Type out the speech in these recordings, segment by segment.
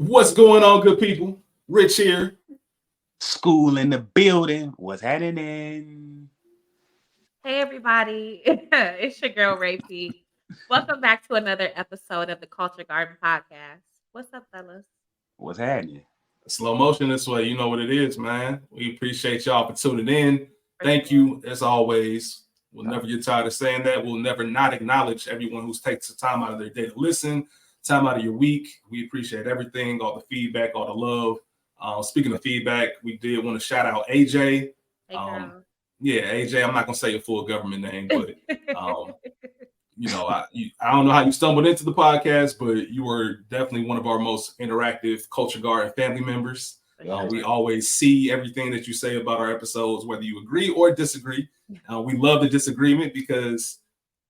What's going on, good people? Rich here. School in the building. What's happening? Hey everybody, it's your girl Ray P. Welcome back to another episode of the Culture Garden Podcast. What's up, fellas? What's happening? Slow motion this way. You know what it is, man. We appreciate y'all for tuning in. For Thank sure. you, as always. We'll never get tired of saying that. We'll never not acknowledge everyone who's takes the time out of their day to listen, time out of your week. We appreciate everything, all the feedback, all the love. Speaking of feedback, we did want to shout out AJ. Hey girl. Yeah, AJ, I'm not going to say your full government name, but I don't know how you stumbled into the podcast, but you were definitely one of our most interactive Culture Garden family members. We always see everything that you say about our episodes, whether you agree or disagree. We love the disagreement because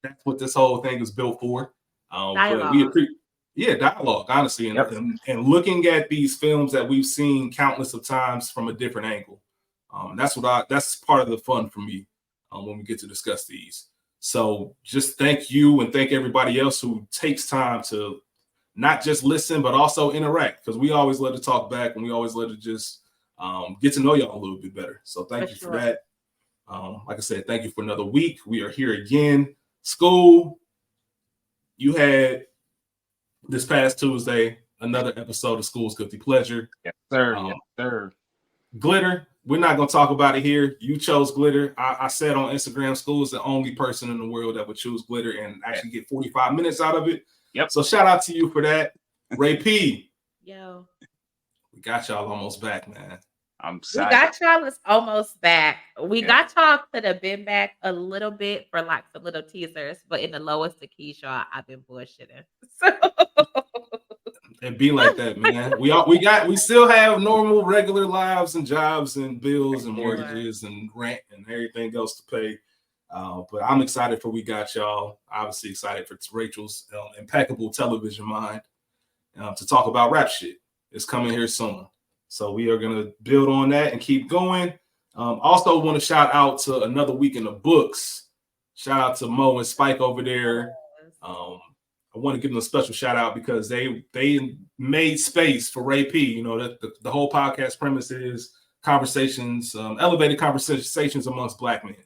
that's what this whole thing is built for. But we appreciate, dialogue, honestly, and looking at these films that we've seen countless of times from a different angle. That's part of the fun for me when we get to discuss these. So just thank you and thank everybody else who takes time to not just listen, but also interact, because we always love to talk back and we always love to just get to know y'all a little bit better. So thank you for that. Like I said, thank you for another week. We are here again. School, you had this past Tuesday another episode of School's Guilty Pleasure. Yes, sir. Yes, sir. Glitter, we're not going to talk about it here. You chose Glitter. I said on Instagram, School is the only person in the world that would choose Glitter and actually get 45 minutes out of it. Yep. So shout out to you for that. Ray P. Yo. We got y'all almost back, man. We got y'all is almost back. We got y'all could have been back a little bit for like some little teasers, but in the lowest of keys, y'all, I've been bullshitting. So it be like that, man. We still have normal, regular lives and jobs and bills and mortgages and rent and everything else to pay. But I'm excited for we got y'all. Obviously excited for Rachel's impeccable television mind to talk about rap shit. It's coming here soon. So we are going to build on that and keep going. Also want to shout out to another week in the books. Shout out to Mo and Spike over there. I want to give them a special shout out because they made space for Ray P. You know, the whole podcast premise is conversations, elevated conversations amongst Black men.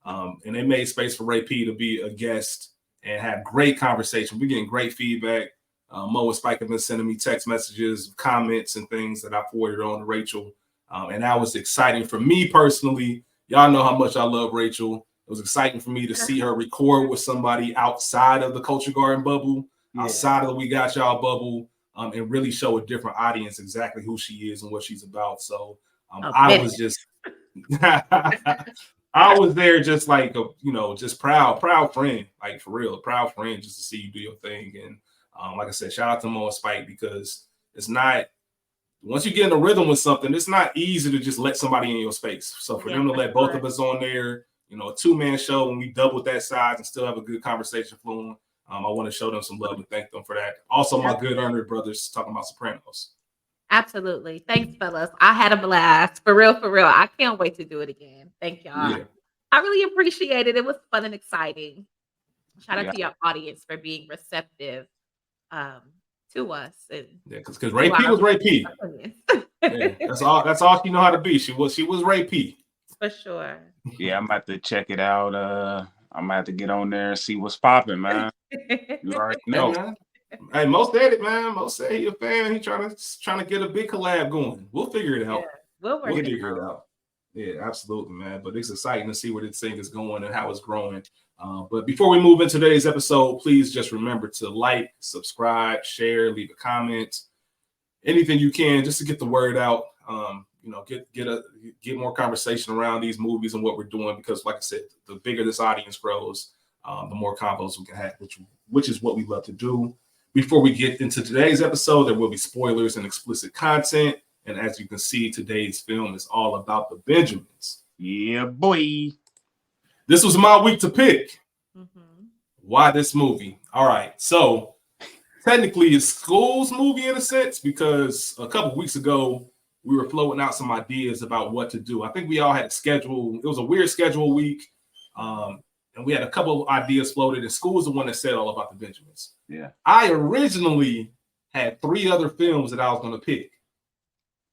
And they made space for Ray P to be a guest and have great conversation. We're getting great feedback. Mo and Spike have been sending me text messages, comments, and things that I forwarded on to Rachel. And that was exciting for me personally. Y'all know how much I love Rachel. It was exciting for me to see her record with somebody outside of the Culture Garden bubble, outside of the We Got Y'all bubble, and really show a different audience exactly who she is and what she's about. So I was just, I was there just like, just proud friend, like for real, proud friend just to see you do your thing. And like I said, shout out to Mo and Spike because it's not, once you get in a rhythm with something, it's not easy to just let somebody in your space. So for them to let both of us on there, a 2-man show when we doubled that size and still have a good conversation flowing. I want to show them some love and thank them for that. Also, my good Earner brothers talking about Sopranos. Absolutely. Thanks, fellas. I had a blast. For real, for real. I can't wait to do it again. Thank y'all. Yeah. I really appreciate it. It was fun and exciting. Shout out to your audience for being receptive to us. And because Ray P was Ray P. That's all she know how to be. She was Ray P. For sure. Yeah, I'm about to check it out. I'm about to get on there and see what's popping, man. You already know. Hey, Mo said it, man. Mo said he a fan. He trying to get a big collab going. We'll figure it out. Yeah, we'll figure it out. Yeah, absolutely, man. But it's exciting to see where this thing is going and how it's growing. But before we move into today's episode, please just remember to like, subscribe, share, leave a comment, anything you can just to get the word out. Get more conversation around these movies and what we're doing, because like I said, the bigger this audience grows, the more combos we can have, which is what we love to do. Before we get into today's episode, there will be spoilers and explicit content. And as you can see, today's film is all about the Benjamins. Yeah, boy. This was my week to pick. Mm-hmm. Why this movie? All right. So technically it's School's movie in a sense, because a couple weeks ago, we were floating out some ideas about what to do. I think we all had a schedule. It was a weird schedule week. And we had a couple of ideas floated, and School was the one that said all about the Benjamins. Yeah. I originally had 3 other films that I was going to pick.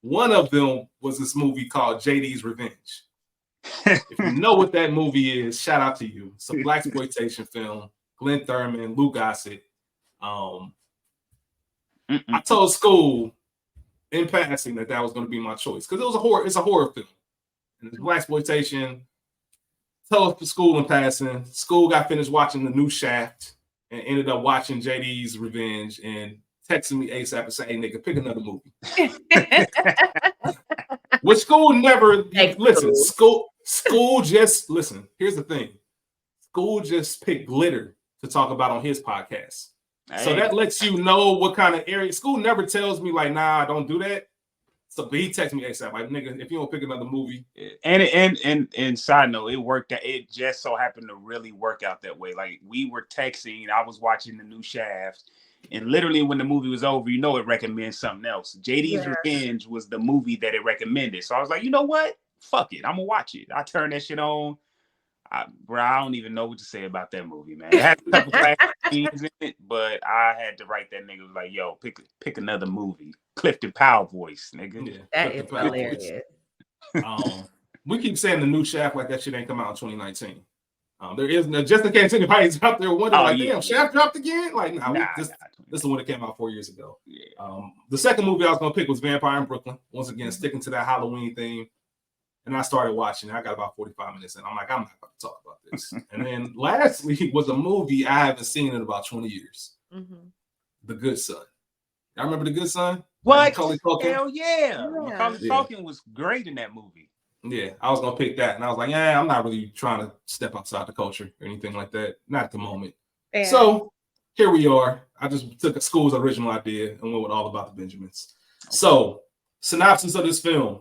One of them was this movie called JD's Revenge. If you know what that movie is, shout out to you. It's a blaxploitation film. Glenn Thurman, Lou Gossett. I told school in passing that was going to be my choice because it's a horror film. And it's blaxploitation. Told the school in passing. School got finished watching the new Shaft and ended up watching JD's Revenge and texting me ASAP and saying, "Hey, nigga, pick another movie." Which school never listen. School just listen. Here's the thing. School just picked Glitter to talk about on his podcast. Hey. So that lets you know what kind of area. School never tells me like, "Nah, don't do that." So, but he texted me ASAP, like, "Nigga, if you don't pick another movie." And side note, it worked out. It just so happened to really work out that way. Like we were texting, I was watching the new Shaft, and literally when the movie was over, it recommends something else. JD's Revenge was the movie that it recommended. So I was like, you know what? Fuck it, I'm gonna watch it. I turned that shit on. I don't even know what to say about that movie, man. It had a couple classic scenes in it, but I had to write that nigga like, yo, pick another movie. Clifton Powell voice, nigga. Yeah, that is hilarious. We keep saying the new Shaft like that shit ain't come out in 2019. There is no, just in case anybody's out there wondering, damn, Shaft dropped again? Like, this is the one that came out 4 years ago. Yeah. The second movie I was gonna pick was Vampire in Brooklyn. Once again, sticking to that Halloween theme. And I started watching it. I got about 45 minutes in. I'm like, I'm not going to talk about this. And then lastly was a movie I haven't seen in about 20 years. The Good Son. Y'all remember The Good Son? What? Hell yeah. Macaulay Culkin was great in that movie. Yeah, I was going to pick that. And I was like, I'm not really trying to step outside the culture or anything like that. Not at the moment. Yeah. So here we are. I just took a school's original idea and went with All About the Benjamins. Okay. So synopsis of this film.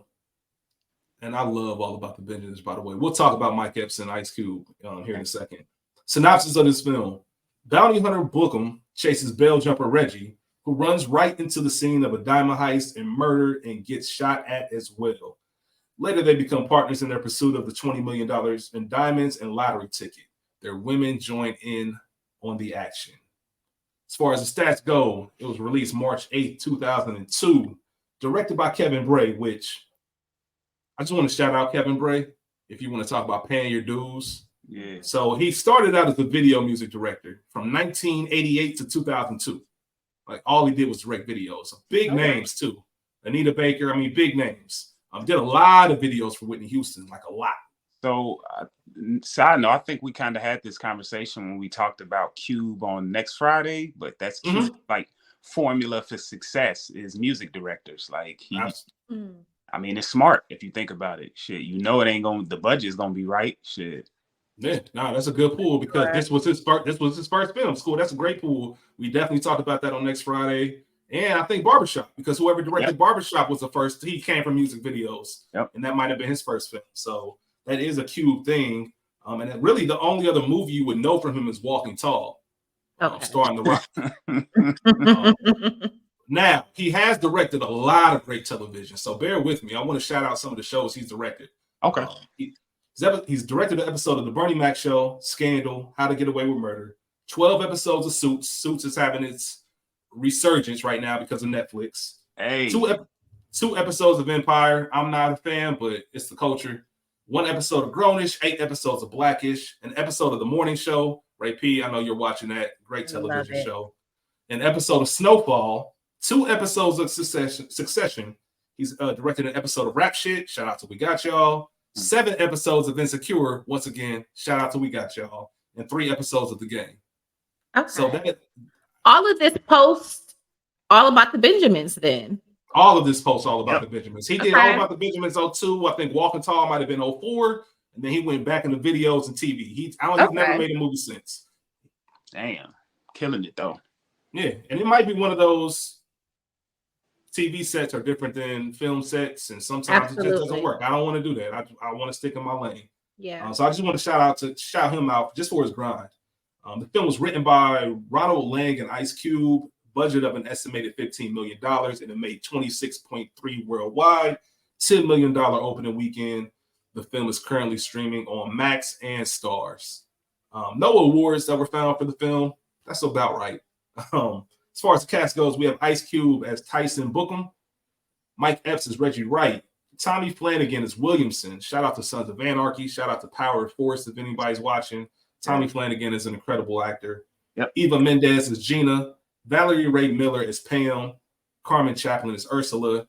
And I love All About the Benjamins, by the way. We'll talk about Mike Epps and Ice Cube here in a second. Synopsis of this film. Bounty hunter Bookham chases bail jumper Reggie, who runs right into the scene of a diamond heist and murder and gets shot at as well. Later, they become partners in their pursuit of the $20 million in diamonds and lottery ticket. Their women join in on the action. As far as the stats go, it was released March 8, 2002, directed by Kevin Bray, which... I just want to shout out Kevin Bray if you want to talk about paying your dues. Yeah. So he started out as a video music director from 1988 to 2002. Like all he did was direct videos. Big names too. Anita Baker, big names. Did a lot of videos for Whitney Houston, like a lot. So, side note, I think we kind of had this conversation when we talked about Cube on next Friday, but that's Cube, like formula for success is music directors. Like it's smart if you think about it. Shit, it ain't the budget's gonna be right. Shit. Yeah, that's a good pool because this was his first film. School. That's a great pool. We definitely talked about that on next Friday. And I think Barbershop, because whoever directed Barbershop was the first. He came from music videos, and that might have been his first film. So that is a Cube thing. And really the only other movie you would know from him is Walking Tall, starring The Rock. Now, he has directed a lot of great television, so bear with me. I want to shout out some of the shows he's directed. Okay. He's directed an episode of The Bernie Mac Show, Scandal, How to Get Away with Murder, 12 episodes of Suits. Suits is having its resurgence right now because of Netflix. Hey. Two episodes of Empire. I'm not a fan, but it's the culture. 1 episode of Grownish, 8 episodes of Blackish, an episode of The Morning Show. Ray P, I know you're watching that. Great television show. An episode of Snowfall. 2 episodes of Succession. He's directed an episode of Rap Shit. Shout out to We Got Y'all. 7 episodes of Insecure. Once again, shout out to We Got Y'all. And 3 episodes of The Game. Okay. So all of this post All About the Benjamins then. All of this post All About the Benjamins. He did All About the Benjamins 02. I think Walking Tall might have been 04. And then he went back into videos and TV. He's never made a movie since. Damn. Killing it though. Yeah. And it might be one of those TV sets are different than film sets, and sometimes it just doesn't work. I don't want to do that. I want to stick in my lane. Yeah. So I just want to shout him out just for his grind. The film was written by Ronald Lang and Ice Cube. Budget of an estimated $15 million, and it made 26.3 worldwide. $10 million opening weekend. The film is currently streaming on Max and Stars. No awards that were found for the film. That's about right. As far as the cast goes, we have Ice Cube as Tyson Bookham, Mike Epps as Reggie Wright, Tommy Flanagan as Williamson. Shout out to Sons of Anarchy. Shout out to Power of Force if anybody's watching. Tommy Flanagan is an incredible actor. Yep. Eva Mendes as Gina, Valerie Ray Miller as Pam, Carmen Chaplin as Ursula.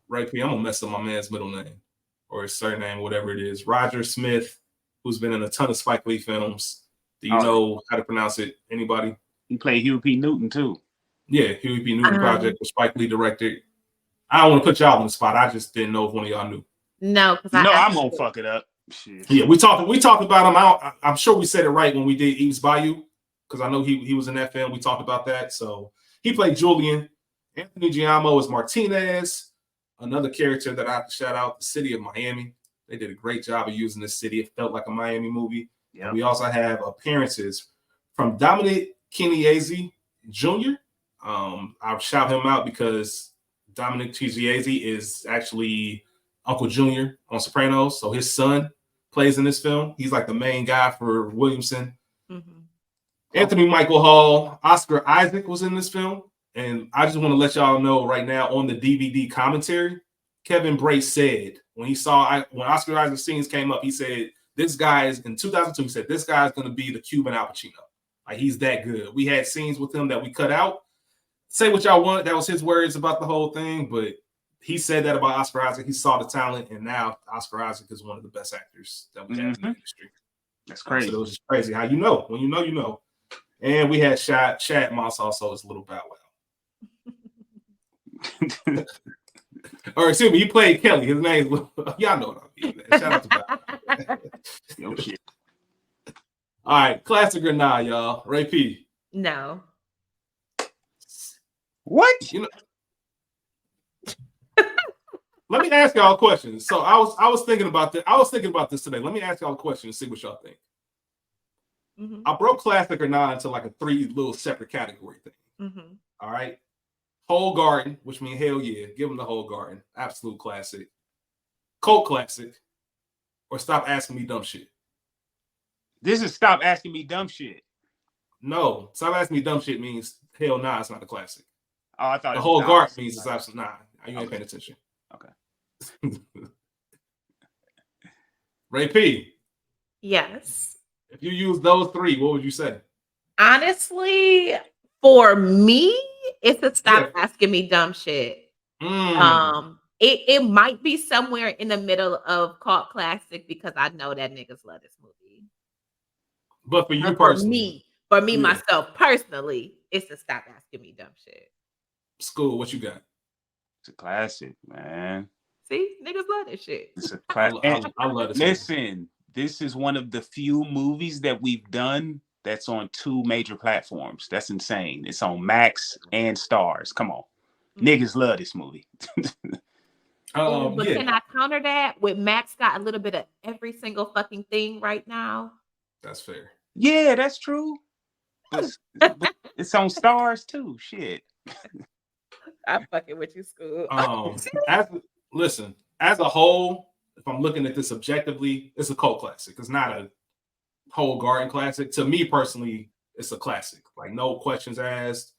Right here, I'm gonna mess up my man's middle name or his surname, whatever it is. Roger Smith, who's been in a ton of Spike Lee films. Do you know how to pronounce it? Anybody? He played Huey P. Newton too. Yeah, Huey P. Newton project was Spike Lee directed. I don't want to put y'all on the spot. I just didn't know if one of y'all knew. No, because I'm gonna fuck it up. Shit. Yeah, we talked about him. I'm sure we said it right when we did Eve's Bayou, because I know he was in that film. We talked about that. So he played Julian. Anthony Giamo is Martinez. Another character that I have to shout out, the city of Miami. They did a great job of using this city. It felt like a Miami movie. Yep. We also have appearances from Dominic Chineese Jr. I'll shout him out because Dominic Chineese is actually Uncle Junior on Sopranos. So his son plays in this film. He's like the main guy for Williamson. Mm-hmm. Anthony Michael Hall, Oscar Isaac was in this film. And I just want to let y'all know right now on the DVD commentary, Kevin Bray said when Oscar Isaac scenes came up, he said, this guy is in 2002, he said, this guy is going to be the Cuban Al Pacino. Like, he's that good. We had scenes with him that we cut out. Say what y'all want. That was his words about the whole thing, but he said that about Oscar Isaac. He saw the talent, and now Oscar Isaac is one of the best actors that we have in the industry. That's crazy. So it was just crazy how you know. When you know, you know. And we had Shad Moss also as Little Bow Wow. Or excuse me, he played Kelly. His name is y'all know what I mean. Shout out to Bow Wow. Shit. All right, classic or not, y'all. Ray P. No. What? You know. Let me ask y'all a question. So I was thinking about this. I was thinking about this today. Let me ask y'all a question and see what y'all think. Mm-hmm. I broke classic or not into like a 3 little separate category thing. Mm-hmm. All right. Whole Garden, which means hell yeah, give them the Whole Garden. Absolute classic. Cult classic. Or Stop Asking Me Dumb Shit. This is Stop Asking Me Dumb Shit. No, Stop Asking Me Dumb Shit means hell nah, it's not a classic. Oh, I thought the Whole Garden means it's absolutely nah. You ain't paying attention. Okay. Ray P. Yes. If you use those 3, what would you say? Honestly, for me, it's a Stop Asking Me Dumb Shit. It might be somewhere in the middle of cult classic because I know that niggas love this movie. But for you personally, for me myself personally, it's a Stop Asking Me Dumb Shit. School, what you got? It's a classic, man. See, niggas love this shit. It's a classic. I love this. Listen, this is one of the few movies that we've done that's on 2 major platforms. That's insane. It's on Max and Stars. Come on. Mm-hmm. Niggas love this movie. But can I counter that with Max got a little bit of every single fucking thing right now? That's fair. Yeah, that's true. But it's on Stars too. Shit. I'm fucking with you, School. As a whole, if I'm looking at this objectively, it's a cult classic. It's not a Whole Garden classic. To me personally, it's a classic. Like, no questions asked.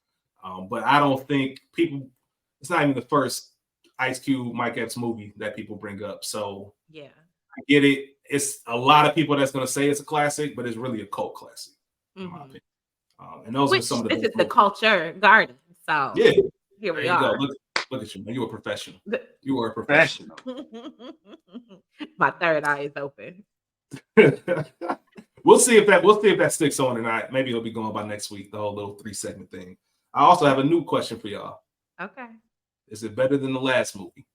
But I don't think it's not even the first Ice Cube, Mike Epps movie that people bring up. So yeah, I get it. It's a lot of people that's going to say it's a classic, but it's really a cult classic, in my opinion. And those are some of the. This is the Culture Garden. So yeah, here we are. Look at you, man. You're a professional. You are a professional. My third eye is open. We'll see if that sticks on or not. Maybe it'll be going by next week. The whole little 3-segment thing. I also have a new question for y'all. Okay. Is it better than the last movie?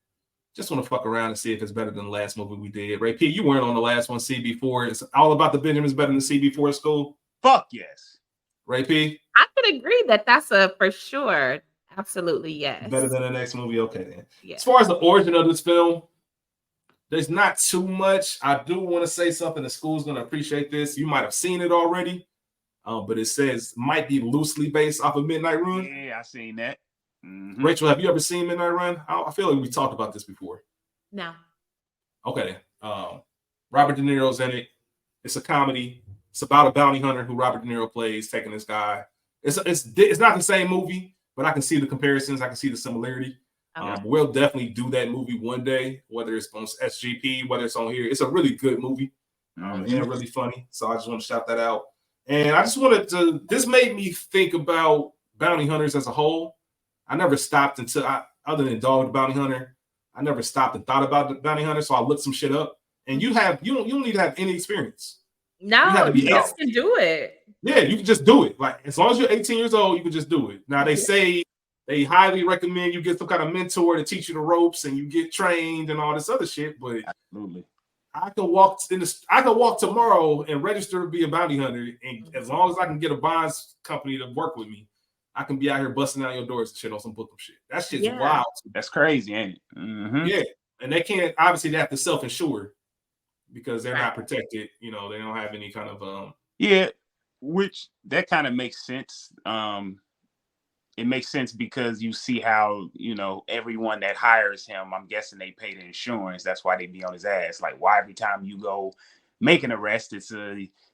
Just want to fuck around and see if it's better than the last movie we did. Ray P, you weren't on the last one, CB4. It's all about the Benjamins better than CB4 School. Fuck yes. Ray P? I could agree that that's a for sure. Absolutely, yes. Better than the next movie? Okay, then. Yeah. As far as the origin of this film, there's not too much. I do want to say something. The School's going to appreciate this. You might have seen it already, but it says might be loosely based off of Midnight Run. Yeah, I seen that. Mm-hmm. Rachel, have you ever seen Midnight Run? I feel like we talked about this before. No. Okay. Robert De Niro's in it. It's a comedy. It's about a bounty hunter who Robert De Niro plays, taking this guy It's not the same movie, but I can see the comparisons. I can see the similarity. We'll definitely do that movie one day, whether it's on SGP, whether it's on here. It's a really good movie and really funny. So I just want to shout that out. And I just wanted to, this made me think about bounty hunters as a whole. I never stopped until other than Dog the Bounty Hunter, I never stopped and thought about the bounty hunter. So I looked some shit up. And you don't need to have any experience. No, you just can do it. Yeah, you can just do it. Like as long as you're 18 years old, you can just do it. Now they say they highly recommend you get some kind of mentor to teach you the ropes and you get trained and all this other shit. But absolutely, I can walk tomorrow and register to be a bounty hunter, and as long as I can get a bonds company to work with me, I can be out here busting out your doors and shit on some book shit. That shit's wild. That's crazy, ain't it? Mm-hmm. Yeah, and they can't obviously they have to self-insure because they're not protected. You know, they don't have any kind of which that kind of makes sense. It makes sense because you see how, you know, everyone that hires him, I'm guessing they pay the insurance. That's why they be on his ass. Like, why every time you go make an arrest, it's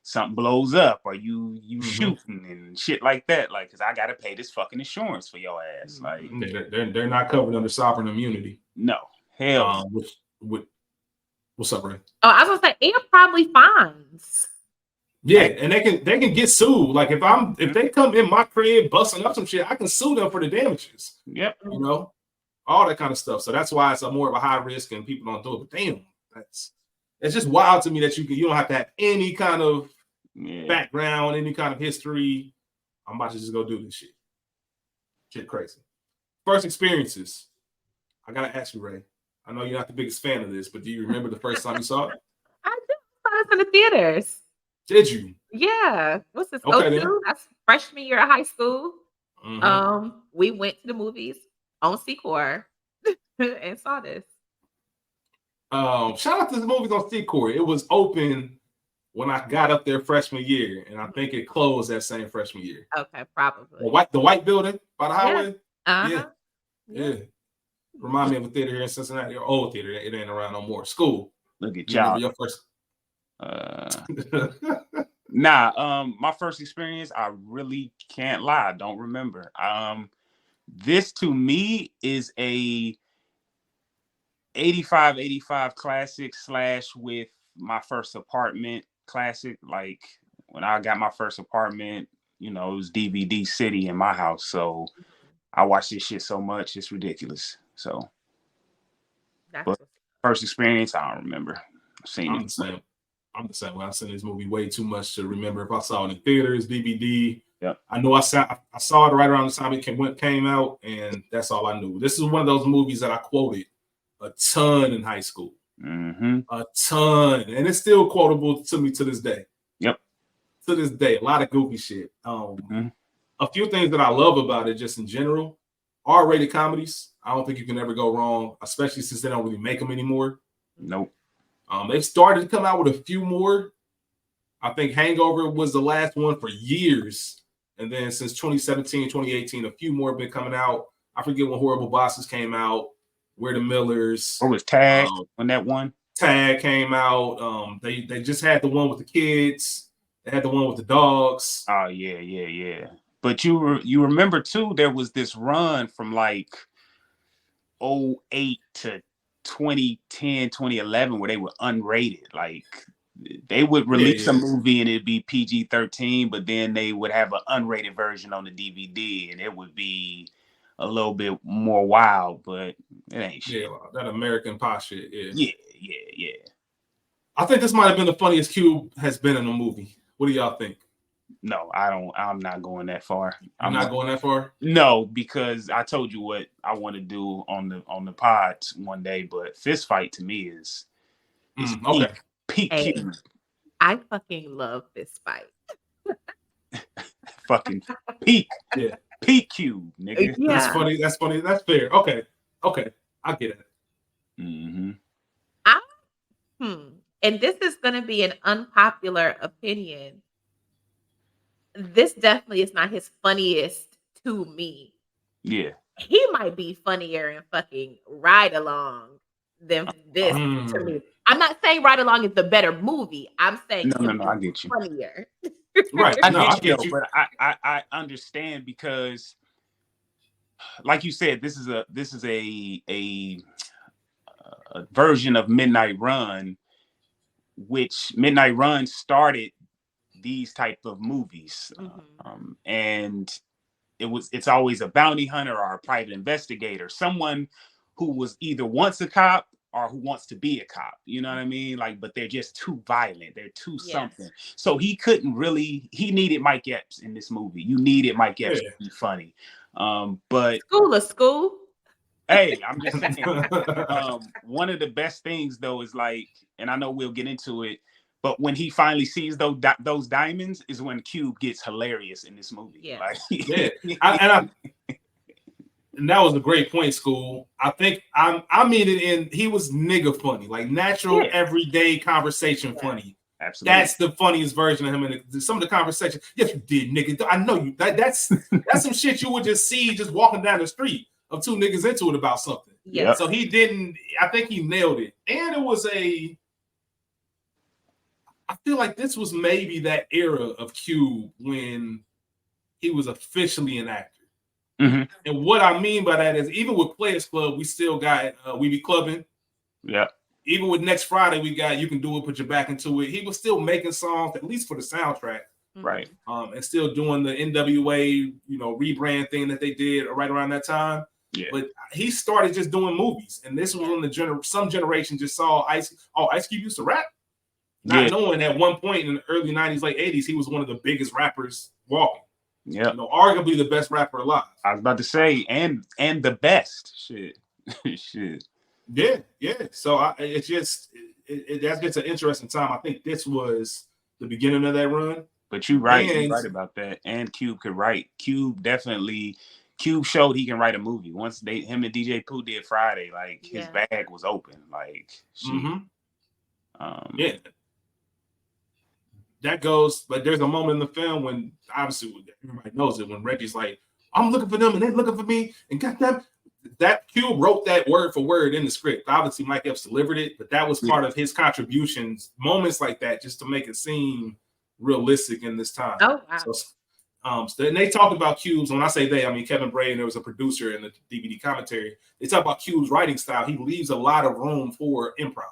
something blows up or you shooting and shit like that. Like, because I got to pay this fucking insurance for your ass. Like, they're not covered under sovereign immunity. No, hell. What's up, Ray? Oh, I was gonna say, and probably fines. Yeah, and they can get sued. Like if they come in my crib busting up some shit, I can sue them for the damages. Yep. You know, all that kind of stuff. So that's why it's more of a high risk and people don't do it. But damn, it's just wild to me that you don't have to have any kind of background, any kind of history. I'm about to just go do this shit. Shit crazy. First experiences. I gotta ask you, Ray. I know you're not the biggest fan of this, but do you remember the first time you saw it? I do. I saw it in the theaters. Did you? Yeah. What's this? Okay, 02? That's freshman year of high school. Mm-hmm. We went to the movies on Secor and saw this. Shout out to the movies on Secor. It was open when I got up there freshman year, and I think it closed that same freshman year. Okay, probably. The white building by the highway. Uh-huh. Yeah. Remind me of a theater here in Cincinnati, or old theater. It ain't around no more. School. Look at y'all. Your first. My first experience, I really can't lie. I don't remember. This to me is a 85 classic / with my first apartment classic. Like when I got my first apartment, you know, it was DVD City in my house. So I watched this shit so much, it's ridiculous. So but first experience, I don't remember. I'm the same way. I've seen this movie way too much to remember if I saw it in theaters, DVD. Yeah, I know I saw it right around the time it came out, and that's all I knew. This is one of those movies that I quoted a ton in high school. Mm-hmm. A ton, and it's still quotable to me to this day. Yep, to this day, a lot of goofy shit. A few things that I love about it, just in general, R-rated comedies. I don't think you can ever go wrong, especially since they don't really make them anymore. Nope. They've started to come out with a few more. I think Hangover was the last one for years. And then since 2017, 2018, a few more have been coming out. I forget when Horrible Bosses came out, We're the Millers. Or was Tag on that one? Tag came out. They just had the one with the kids. They had the one with the dogs. Oh, yeah. But you remember, too, there was this run from like 2008 to 2010, 2011 where they were unrated. Like they would release a movie and it'd be PG-13, but then they would have an unrated version on the DVD and it would be a little bit more wild, but it ain't shit. Yeah, that American Pie shit. Yeah. I think this might have been the funniest Cube has been in a movie. What do y'all think? No, I'm not going that far. I'm not going that far? No, because I told you what I want to do on the pod one day, but Fist Fight to me is okay. Peak Cube. I fucking love Fist Fight. Fucking peak. Yeah. Peak Cube, nigga. Yeah. That's funny. That's fair. Okay. I get it. Mm-hmm. And this is going to be an unpopular opinion. This definitely is not his funniest to me. Yeah. He might be funnier in fucking Ride Along than this to me. I'm not saying Ride Along is the better movie. I'm saying no, I get you. Funnier. Right. I No, I get you, get though, you. but I understand because, like you said, this is a version of Midnight Run, which Midnight Run started these type of movies, and it's always a bounty hunter or a private investigator, someone who was either once a cop or who wants to be a cop. You know what I mean? Like, but they're just too violent. They're too something. So he couldn't really. He needed Mike Epps in this movie. You needed Mike Epps to be funny. But school. hey, I'm just saying. One of the best things though is like, and I know we'll get into it, but when he finally sees those diamonds is when Cube gets hilarious in this movie. Yeah. Like, and that was a great point, School. I think I mean it in he was nigga funny, like natural everyday conversation funny. Absolutely. That's the funniest version of him. And some of the conversation, yes, you did, nigga. I know you. That's some shit you would just see just walking down the street of two niggas into it about something. Yeah. So he didn't. I think he nailed it, and it was I feel like this was maybe that era of Cube when he was officially an actor. Mm-hmm. And what I mean by that is, even with Players Club, we still got We Be Clubbing. Yeah. Even with Next Friday, we got You Can Do It, Put Your Back Into It. He was still making songs, at least for the soundtrack. Right. And still doing the NWA, rebrand thing that they did right around that time. Yeah. But he started just doing movies. And this was when some generation just saw Ice Cube used to rap. Not knowing at one point in the early 90s, late 80s, he was one of the biggest rappers walking. Yeah. Arguably the best rapper alive. I was about to say, and the best. Shit. Shit. Yeah. So it's just that's just an interesting time. I think this was the beginning of that run. But you're right about that. And Cube could write. Cube showed he can write a movie. Once him and DJ Pooh did Friday, like his bag was open. Like, yeah. That goes, but there's a moment in the film when obviously everybody knows it, when Reggie's like, I'm looking for them and they're looking for me, and got them. That Cube wrote that word for word in the script. Obviously, Mike Epps delivered it, but that was part of his contributions, moments like that, just to make it seem realistic in this time. Oh, wow. So and they talked about Cube's, when I say they, I mean Kevin Bray, and there was a producer in the DVD commentary. They talk about Cube's writing style. He leaves a lot of room for improv.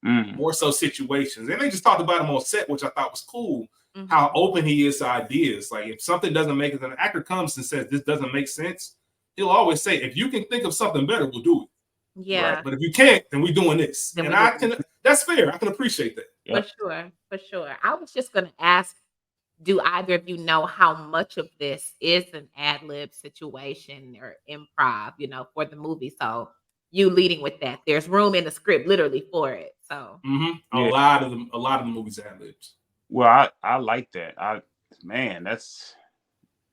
More so situations. And they just talked about him on set, which I thought was cool, how open he is to ideas. Like if something doesn't make it, an actor comes and says this doesn't make sense, he'll always say, if you can think of something better, we'll do it. Yeah. Right? But if you can't, then we're doing this. And that's fair. I can appreciate that. Yep. For sure. I was just gonna ask, do either of you know how much of this is an ad-lib situation or improv, for the movie? So you leading with that. There's room in the script literally for it. So a lot of the movies ad libs. Well, I like that.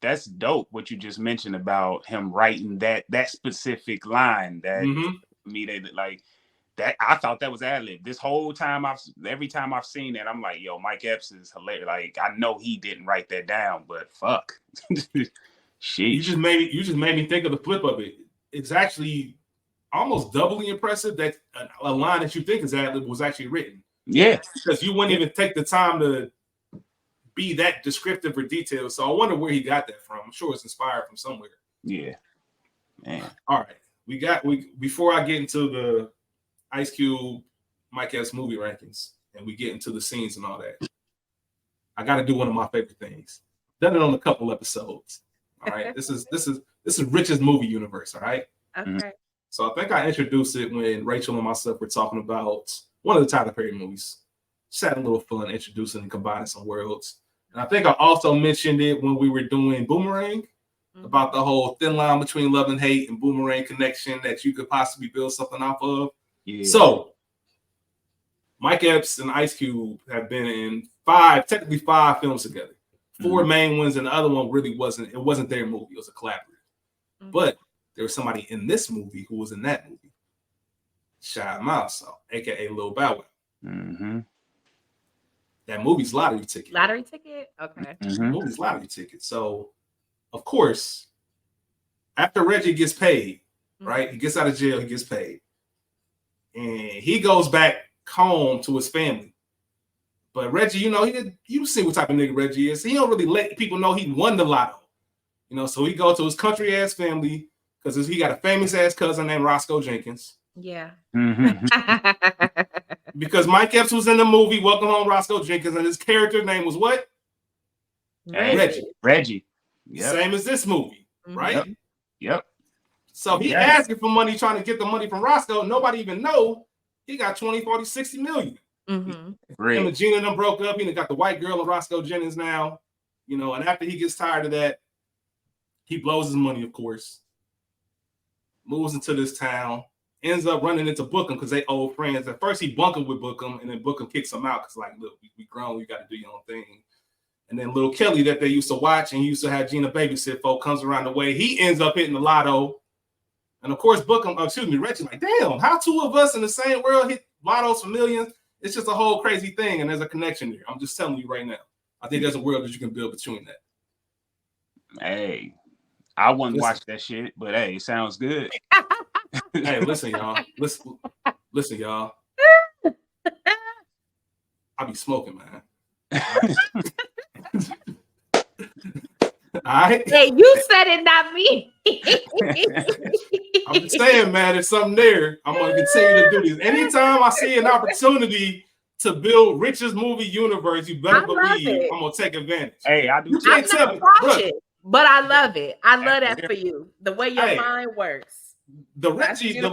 That's dope what you just mentioned about him writing that specific line that like that. I thought that was ad lib. This whole time every time I've seen that, I'm like, yo, Mike Epps is hilarious. Like I know he didn't write that down, but fuck. Shit. You just made me think of the flip of it. It's actually almost doubly impressive that a line that you think is ad lib was actually written. Yeah, because you wouldn't even take the time to be that descriptive or detailed. So I wonder where he got that from. I'm sure it's inspired from somewhere. Yeah, man. All right, before I get into the Ice Cube, Mike Epps movie rankings, and we get into the scenes and all that, I got to do one of my favorite things. Done it on a couple episodes. All right, this is Rich's movie universe. All right. Okay. So I think I introduced it when Rachel and myself were talking about one of the Tyler Perry movies. Just had a little fun introducing and combining some worlds. And I think I also mentioned it when we were doing Boomerang, about the whole thin line between love and hate and Boomerang connection that you could possibly build something off of. Yeah. So Mike Epps and Ice Cube have been in technically five films together. Four main ones, and the other one really wasn't their movie. It was a collaborative. But there was somebody in this movie who was in that movie. Shia Mouse, aka Lil Bow Wow. That movie's lottery ticket. Lottery ticket? Okay. Movie's lottery ticket. So, of course, after Reggie gets paid, right? He gets out of jail, he gets paid. And he goes back home to his family. But Reggie, you see what type of nigga Reggie is. He don't really let people know he won the lotto. So he go to his country ass family because he got a famous ass cousin named Roscoe Jenkins. Yeah. Because Mike Epps was in the movie Welcome Home, Roscoe Jenkins, and his character name was what? Reggie. Yep. Same as this movie, right? Yep. So he asking for money, trying to get the money from Roscoe. Nobody even know he got 20, 40, 60 million. Him and Gina them broke up. He got the white girl and Roscoe Jennings now. And after he gets tired of that, he blows his money, of course. Moves into this town. Ends up running into Bookham because they old friends. At first, he bunking with Bookham, and then Bookham kicks him out because, look, we grown. You got to do your own thing. And then little Kelly that they used to watch and used to have Gina babysit for comes around the way. He ends up hitting the lotto. And, of course, Reggie like, damn, how two of us in the same world hit lottos for millions? It's just a whole crazy thing, and there's a connection there. I'm just telling you right now. I think there's a world that you can build between that. Hey, I wouldn't watch that shit, but hey, it sounds good. Hey, listen, y'all. Listen, y'all. I be smoking, man. All right. Hey, you said it, not me. I'm just saying, man, there's something there. I'm gonna continue to do this. Anytime I see an opportunity to build Rich's movie universe, you better believe I'm gonna take advantage. Hey, I do. You can't tell me, but I love it. I love that for you. The way your mind works. The Reggie in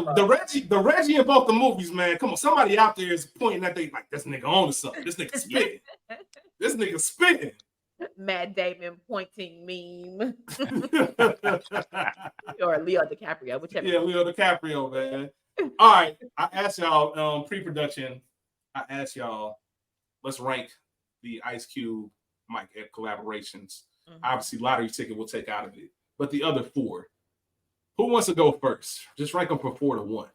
both the movies, man. Come on, somebody out there is pointing at they like this nigga on to something. This nigga spitting. This nigga spitting. Matt Damon pointing meme. Or Leo DiCaprio, whichever. Yeah, Leo DiCaprio, man. All right. I asked y'all pre-production. I asked y'all, let's rank the Ice Cube Mike Epps collaborations. Obviously, Lottery Ticket will take out of it. But the other four. Who wants to go first? Just rank them from 4 to 1.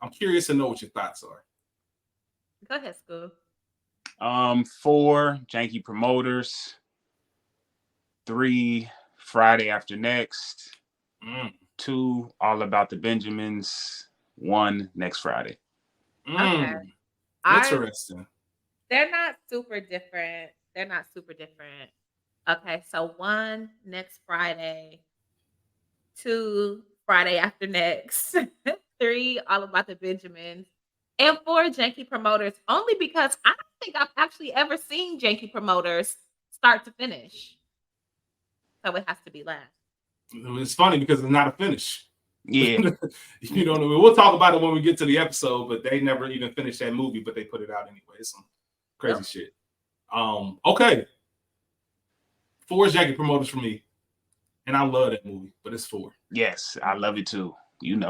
I'm curious to know what your thoughts are. Go ahead, School. 4, Janky Promoters. 3, Friday After Next. 2, All About the Benjamins. 1, Next Friday. Okay. Interesting. They're not super different. Okay, so 1, Next Friday. 2, Friday After Next. 3, All About the Benjamins. And 4, Janky Promoters, only because I don't think I've actually ever seen Janky Promoters start to finish. So it has to be last. It's funny because it's not a finish. Yeah. We'll talk about it when we get to the episode, but they never even finished that movie, but they put it out anyway. It's some crazy shit. Okay. 4 is Janky Promoters for me. And I love that movie, but it's 4. Yes, I love it too. Am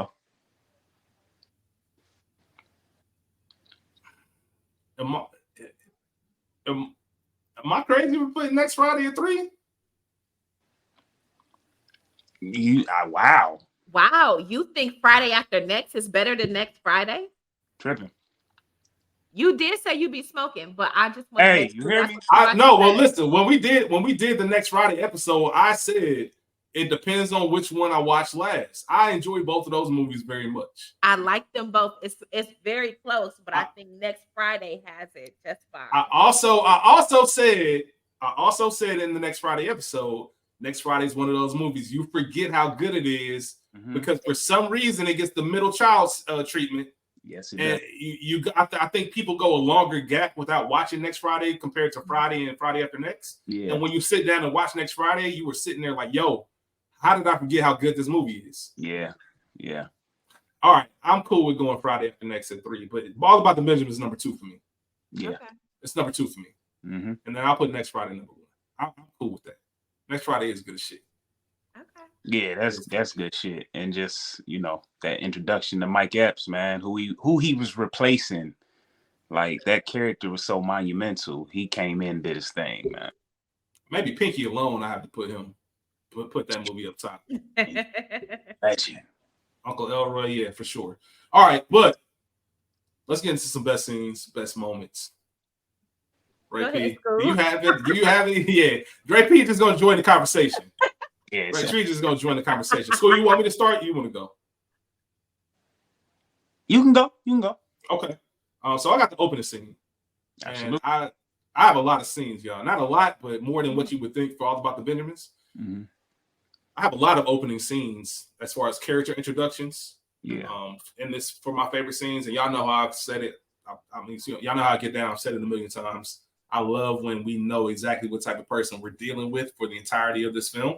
I crazy for putting Next Friday at 3? Wow. Wow, you think Friday After Next is better than Next Friday? Tripping. You did say you be smoking, but I just want to make sure you hear me? Listen, when we did the Next Friday episode, I said it depends on which one I watch last. I enjoy both of those movies very much. I like them both. It's very close, but I think Next Friday has it just fine. I also said in the Next Friday episode, Next Friday is one of those movies you forget how good it is because for some reason it gets the middle child treatment. Yes, it does. I think people go a longer gap without watching Next Friday compared to Friday and Friday After Next. Yeah. And when you sit down and watch Next Friday, you were sitting there like, yo, how did I forget how good this movie is? Yeah. All right. I'm cool with going Friday After Next at 3, but All About the Benjamins is number 2 for me. Yeah. Okay. It's number 2 for me. And then I'll put Next Friday number 1. I'm cool with that. Next Friday is good as shit. Okay. Yeah, that's good shit. And just, that introduction to Mike Epps, man, who he was replacing. Like, that character was so monumental. He came in and did his thing, man. Maybe Pinky alone, I have to put that movie up top. Legend. Uncle Elroy, yeah, for sure. All right, but let's get into some best scenes, best moments. Ray P, do you have it? Yeah. Dre P just gonna join the conversation. Yeah, Ray P just gonna join the conversation. School, you want me to start? You want to go? You can go. Okay. So I got the opening scene. And I have a lot of scenes, y'all. Not a lot, but more than what you would think for All About the Benjamins. Mm-hmm. I have a lot of opening scenes as far as character introductions. Yeah. And this for my favorite scenes, and y'all know how I've said it. I mean, y'all know how I get down. I've said it a million times. I love when we know exactly what type of person we're dealing with for the entirety of this film.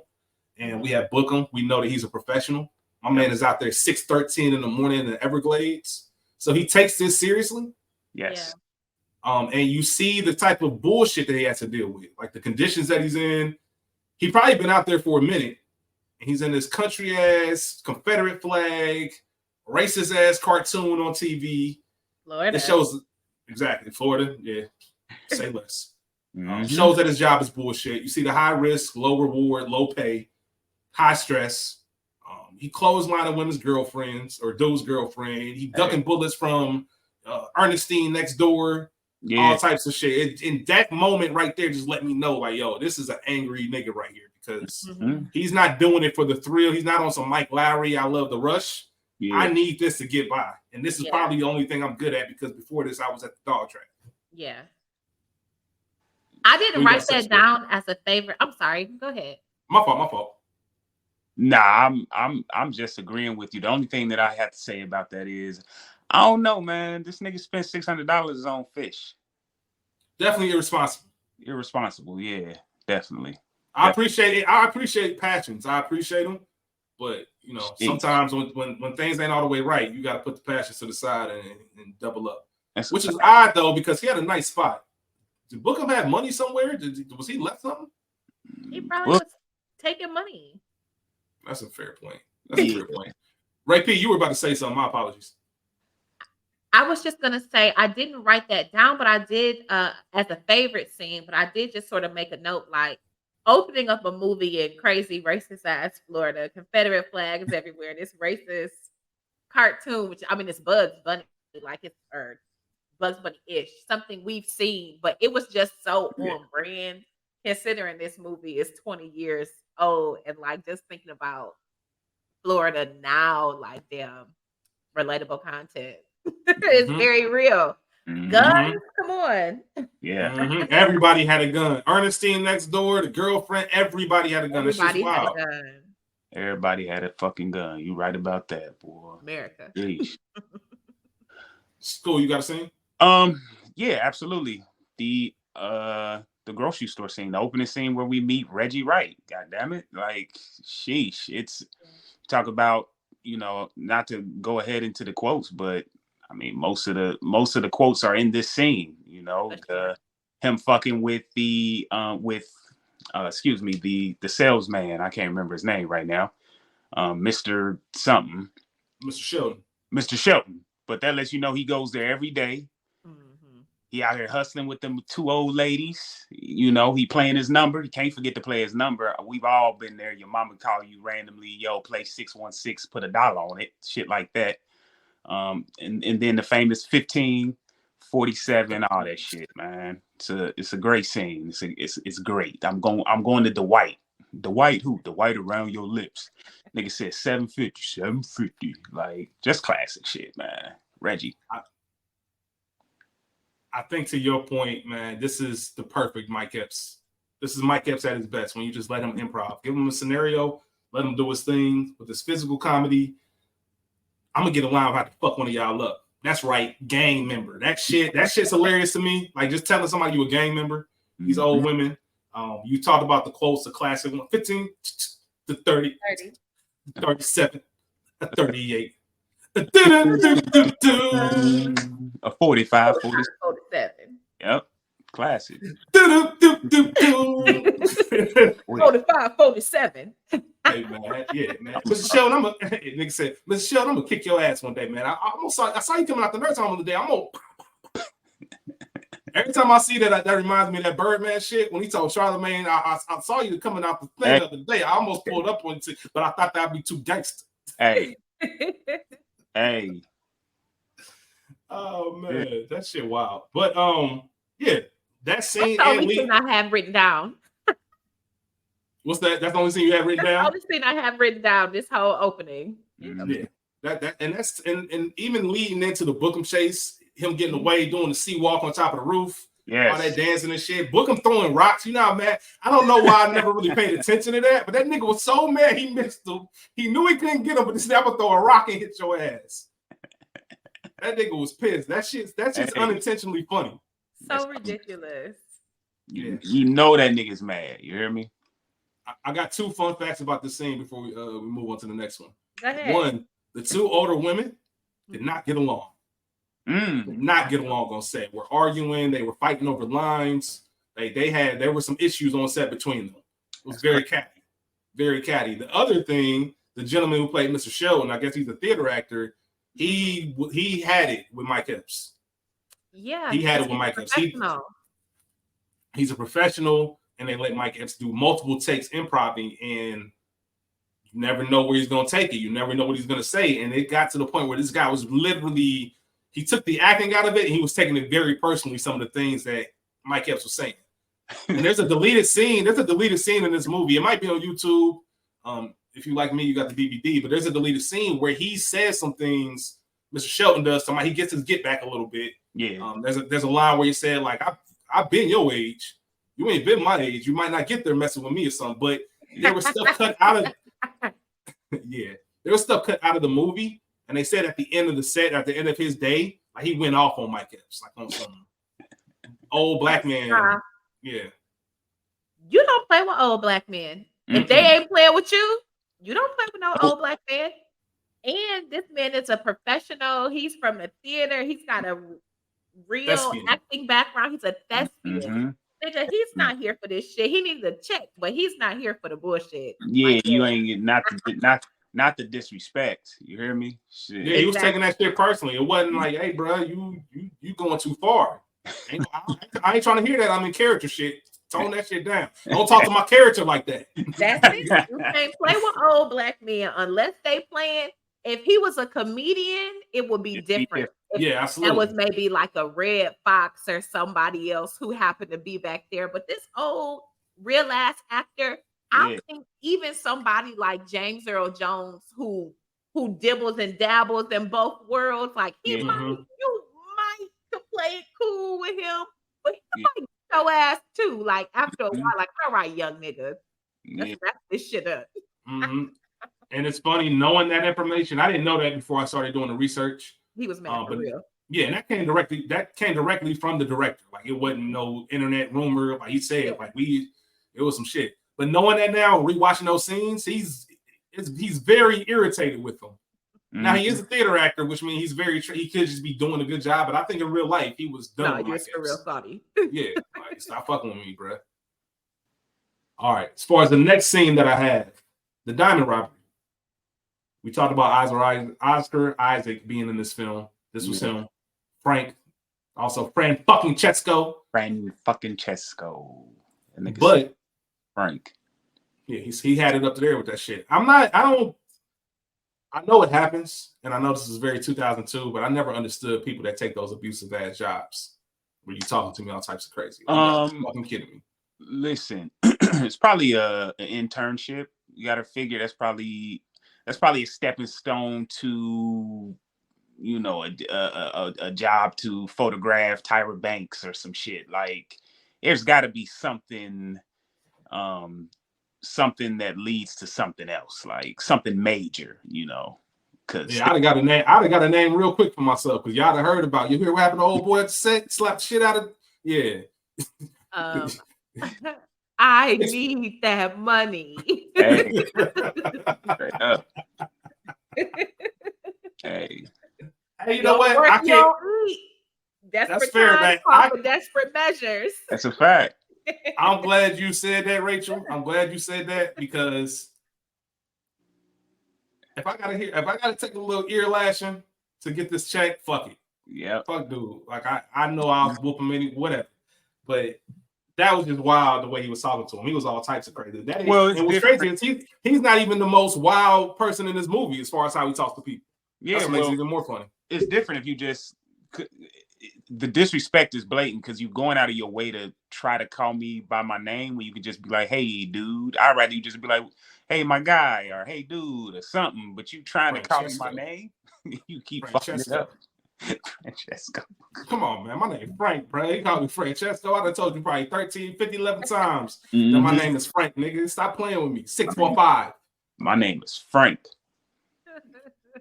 And we have Bookham. We know that he's a professional. My man is out there 6:13 in the morning in the Everglades. So he takes this seriously. Yes. And you see the type of bullshit that he has to deal with, like the conditions that he's in. He probably been out there for a minute. And he's in this country ass Confederate flag, racist ass cartoon on TV. Florida. It shows exactly Florida. Yeah, say less. Mm-hmm. Shows that his job is bullshit. You see the high risk, low reward, low pay, high stress. He clotheslining women's girlfriends or dude's girlfriend. He ducking bullets from Ernestine next door. Yeah. All types of shit. In that moment right there, just let me know, like, yo, this is an angry nigga right here because he's not doing it for the thrill. He's not on some Mike Lowry. I love the rush. Yeah. I need this to get by, and this is probably the only thing I'm good at because before this, I was at the dog track. Yeah. I didn't write that down as a favorite. I'm sorry. Go ahead. My fault. Nah, I'm just agreeing with you. The only thing that I have to say about that is, I don't know, man. This nigga spent $600 on fish. Definitely irresponsible. Irresponsible, yeah, definitely. I appreciate it. I appreciate passions. I appreciate them, but you know, sometimes when things ain't all the way right, you got to put the passions to the side and double up. Which is odd though, because he had a nice spot. Did Bookham have money somewhere? Was he left something? He probably was taking money. That's a fair point. Ray P, you were about to say something. My apologies. I was just gonna say I didn't write that down, but I did as a favorite scene. But I did just sort of make a note, like opening up a movie in crazy racist ass Florida, Confederate flags everywhere, this racist cartoon, which I mean it's Bugs Bunny, like it's Bugs Bunny-ish, something we've seen, but it was just so on brand. Considering this movie is 20 years old, and like just thinking about Florida now, like damn, relatable content. It's very real. Guns, come on. Yeah. Everybody had a gun. Ernestine next door, the girlfriend, everyody had a gun. Everybody had a gun. Everybody had a fucking gun. You right about that, boy. America. School, you got a scene? Yeah, absolutely. The grocery store scene, the opening scene where we meet Reggie Wright. God damn it. Like, sheesh. It's talk about, you know, not to go ahead into the quotes, but I mean, most of the quotes are in this scene, you know, him fucking with the salesman. I can't remember his name right now. Mr. something. Mr. Shelton. But that lets you know he goes there every day. He out here hustling with them two old ladies. You know, he playing his number. He can't forget to play his number. We've all been there. Your mama call you randomly, yo, play 616, put $1 on it, shit like that. And then the famous 1547, all that shit, man. It's a great scene. It's great. I'm going to Dwight. Dwight who? Dwight around your lips. Nigga said 750. Like, just classic shit, man. Reggie. I think to your point, man, this is the perfect Mike Epps. This is Mike Epps at his best when you just let him improv. Give him a scenario, let him do his thing with this physical comedy. I'm gonna get a line about to fuck one of y'all up. That's right, gang member. That shit's hilarious to me. Like just telling somebody you a gang member. These old women. You talked about the quotes, the classic one, 15 to 30, 37, 38. A 45, 47. Yep. Classic. 45, 47. Hey man, yeah, man. Mr. Sheldon, nigga said, Mr. Sheldon, I'm gonna kick your ass one day, man. I saw you coming out the nurse home the day. Every time I see that reminds me of that Birdman shit. When he told Charlamagne, I saw you coming out the thing the other day. I almost pulled up on it, but I thought that'd be too gangster. Hey. Oh man, that shit wild. But yeah, that scene. That's the only thing I have written down. What's that? That's the only thing you have written down? The only thing I have written down this whole opening. Yeah. And even leading into the Bookham chase, him getting away, doing the sea walk on top of the roof. Yes. All that dancing and shit. Book him throwing rocks. You know how mad. I don't know why I never really paid attention to that, but that nigga was so mad he missed him. He knew he couldn't get him, but he said, I'm gonna throw a rock and hit your ass. That nigga was pissed. That's just unintentionally funny. So ridiculous. You know that nigga's mad. You hear me? I got 2 fun facts about this scene before we move on to the next one. Go ahead. One, the 2 older women did not get along. Did not get along on set. Were arguing. They were fighting over lines. There were some issues on set between them. It was very catty. Very catty. The other thing, the gentleman who played Mr. Sheldon, I guess he's a theater actor, he had it with Mike Epps. Yeah. He had it with Mike Epps. He's a professional, and they let Mike Epps do multiple takes improv-ing, and you never know where he's going to take it. You never know what he's going to say. And it got to the point where this guy was literally, he took the acting out of it, and he was taking it very personally, some of the things that Mike Epps was saying. And there's a deleted scene. There's a deleted scene in this movie. It might be on YouTube. If you like me, you got the DVD, but there's a deleted scene where he says some things, Mr. Shelton does, somebody, he gets his get back a little bit. Yeah. There's a line where he said, like, I've been your age. You ain't been my age. You might not get there messing with me or something. But there was stuff cut out of there was stuff cut out of the movie. And they said at the end of the set, at the end of his day, like he went off on Mike Epps, like on some old black man. Yeah. You don't play with old black men. If they ain't playing with you, you don't play with no old black man. And this man is a professional. He's from the theater. He's got a real acting background. He's a thespian. Nigga, he's not here for this shit. He needs a check, but he's not here for the bullshit. Yeah, like you ain't get not the disrespect. You hear me? Shit. Yeah, he was taking that shit personally. It wasn't like, hey, bro, you going too far. I ain't trying to hear that. I'm in character shit. Tone that shit down. Don't talk to my character like that. That's it. You can't play with old black men unless they playing. If he was a comedian, it would be different. Yeah, absolutely. That was maybe like a Red Fox or somebody else who happened to be back there. But this old real ass actor, I think even somebody like James Earl Jones, who dibbles and dabbles in both worlds, like you might could play it cool with him, but he might get your ass too. Like after a while, like, all right, young nigga, let's wrap this shit up. And it's funny knowing that information. I didn't know that before I started doing the research. He was mad for real. Yeah, and that came directly from the director. Like it wasn't no internet rumor. Like he said, it was some shit. But knowing that now, rewatching those scenes, he's very irritated with them. Now he is a theater actor, which means he could just be doing a good job. But I think in real life he was done. No, you're for real sorry. Yeah, like, stop fucking with me, bro. All right, as far as the next scene that I have, the diamond robbery. We talked about Oscar Isaac being in this film. This was him. Frank, also Fran fucking Chesko. But Frank. Yeah, he had it up there with that shit. I know it happens, and I know this is very 2002, but I never understood people that take those abusive ass jobs where you talking to me all types of crazy. You're fucking kidding me. Listen, it's probably an internship. You got to figure that's probably a stepping stone to, you know, a job to photograph Tyra Banks or some shit. Like, there's got to be something that leads to something else, like something major, you know. Cause I'd have got a name real quick for myself, because y'all have heard about. You hear what happened to old boy at the set? Slapped shit out of I need that money. Hey. Hey, you know what? I can't. That's fair, man. Desperate measures. That's a fact. I'm glad you said that, Rachel. I'm glad you said that, because if I gotta take a little ear lashing to get this check, fuck it. Yeah. Fuck dude. Like I know I'll whoop him whatever. But that was just wild the way he was talking to him. He was all types of crazy. And what's crazy is he's not even the most wild person in this movie as far as how he talks to people. Yeah, that makes it even more funny. It's different if you just the disrespect is blatant, because you're going out of your way to try to call me by my name when you could just be like, hey, dude. I'd rather you just be like, hey, my guy, or hey, dude, or something. But you trying to call me my name, you keep fucking it up. Francesco. Come on, man. My name is Frank, bro. You call me Francesco. I done told you probably 13, 50, 11 times that my name is Frank, nigga. Stop playing with me. 615. My name is Frank.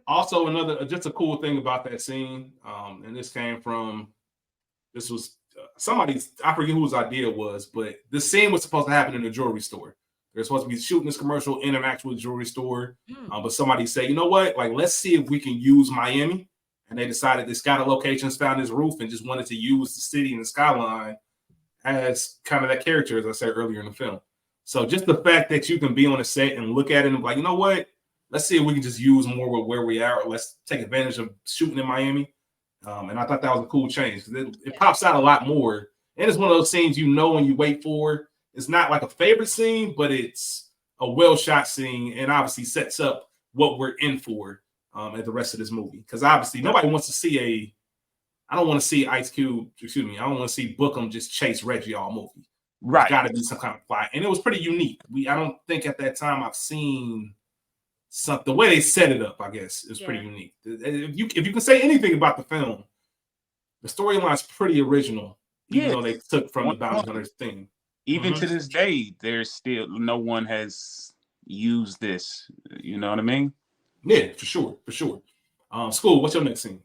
Also, just a cool thing about that scene, and this was somebody's, I forget whose idea it was, but the scene was supposed to happen in a jewelry store. They're supposed to be shooting this commercial in an actual jewelry store. But somebody said, you know what? Like, let's see if we can use Miami. And they decided they scouted locations, found his roof, and just wanted to use the city and the skyline as kind of that character, as I said earlier in the film. So just the fact that you can be on a set and look at it and be like, you know what? Let's see if we can just use more of where we are. Or let's take advantage of shooting in Miami. And I thought that was a cool change. It pops out a lot more. And it's one of those scenes you know when you wait for. It's not like a favorite scene, but it's a well-shot scene and obviously sets up what we're in for at the rest of this movie. Because obviously nobody wants to see I don't want to see Ice Cube, excuse me, I don't want to see Bookham just chase Reggie all movie. Right. There's got to be some kind of fight. And it was pretty unique. I don't think at that time I've seen the way they set it up, I guess, is pretty unique. If you can say anything about the film, the storyline's pretty original, even though they took from the Bounty Hunters thing. Even to this day, there's still no one has used this. You know what I mean? Yeah, for sure. School, what's your next scene?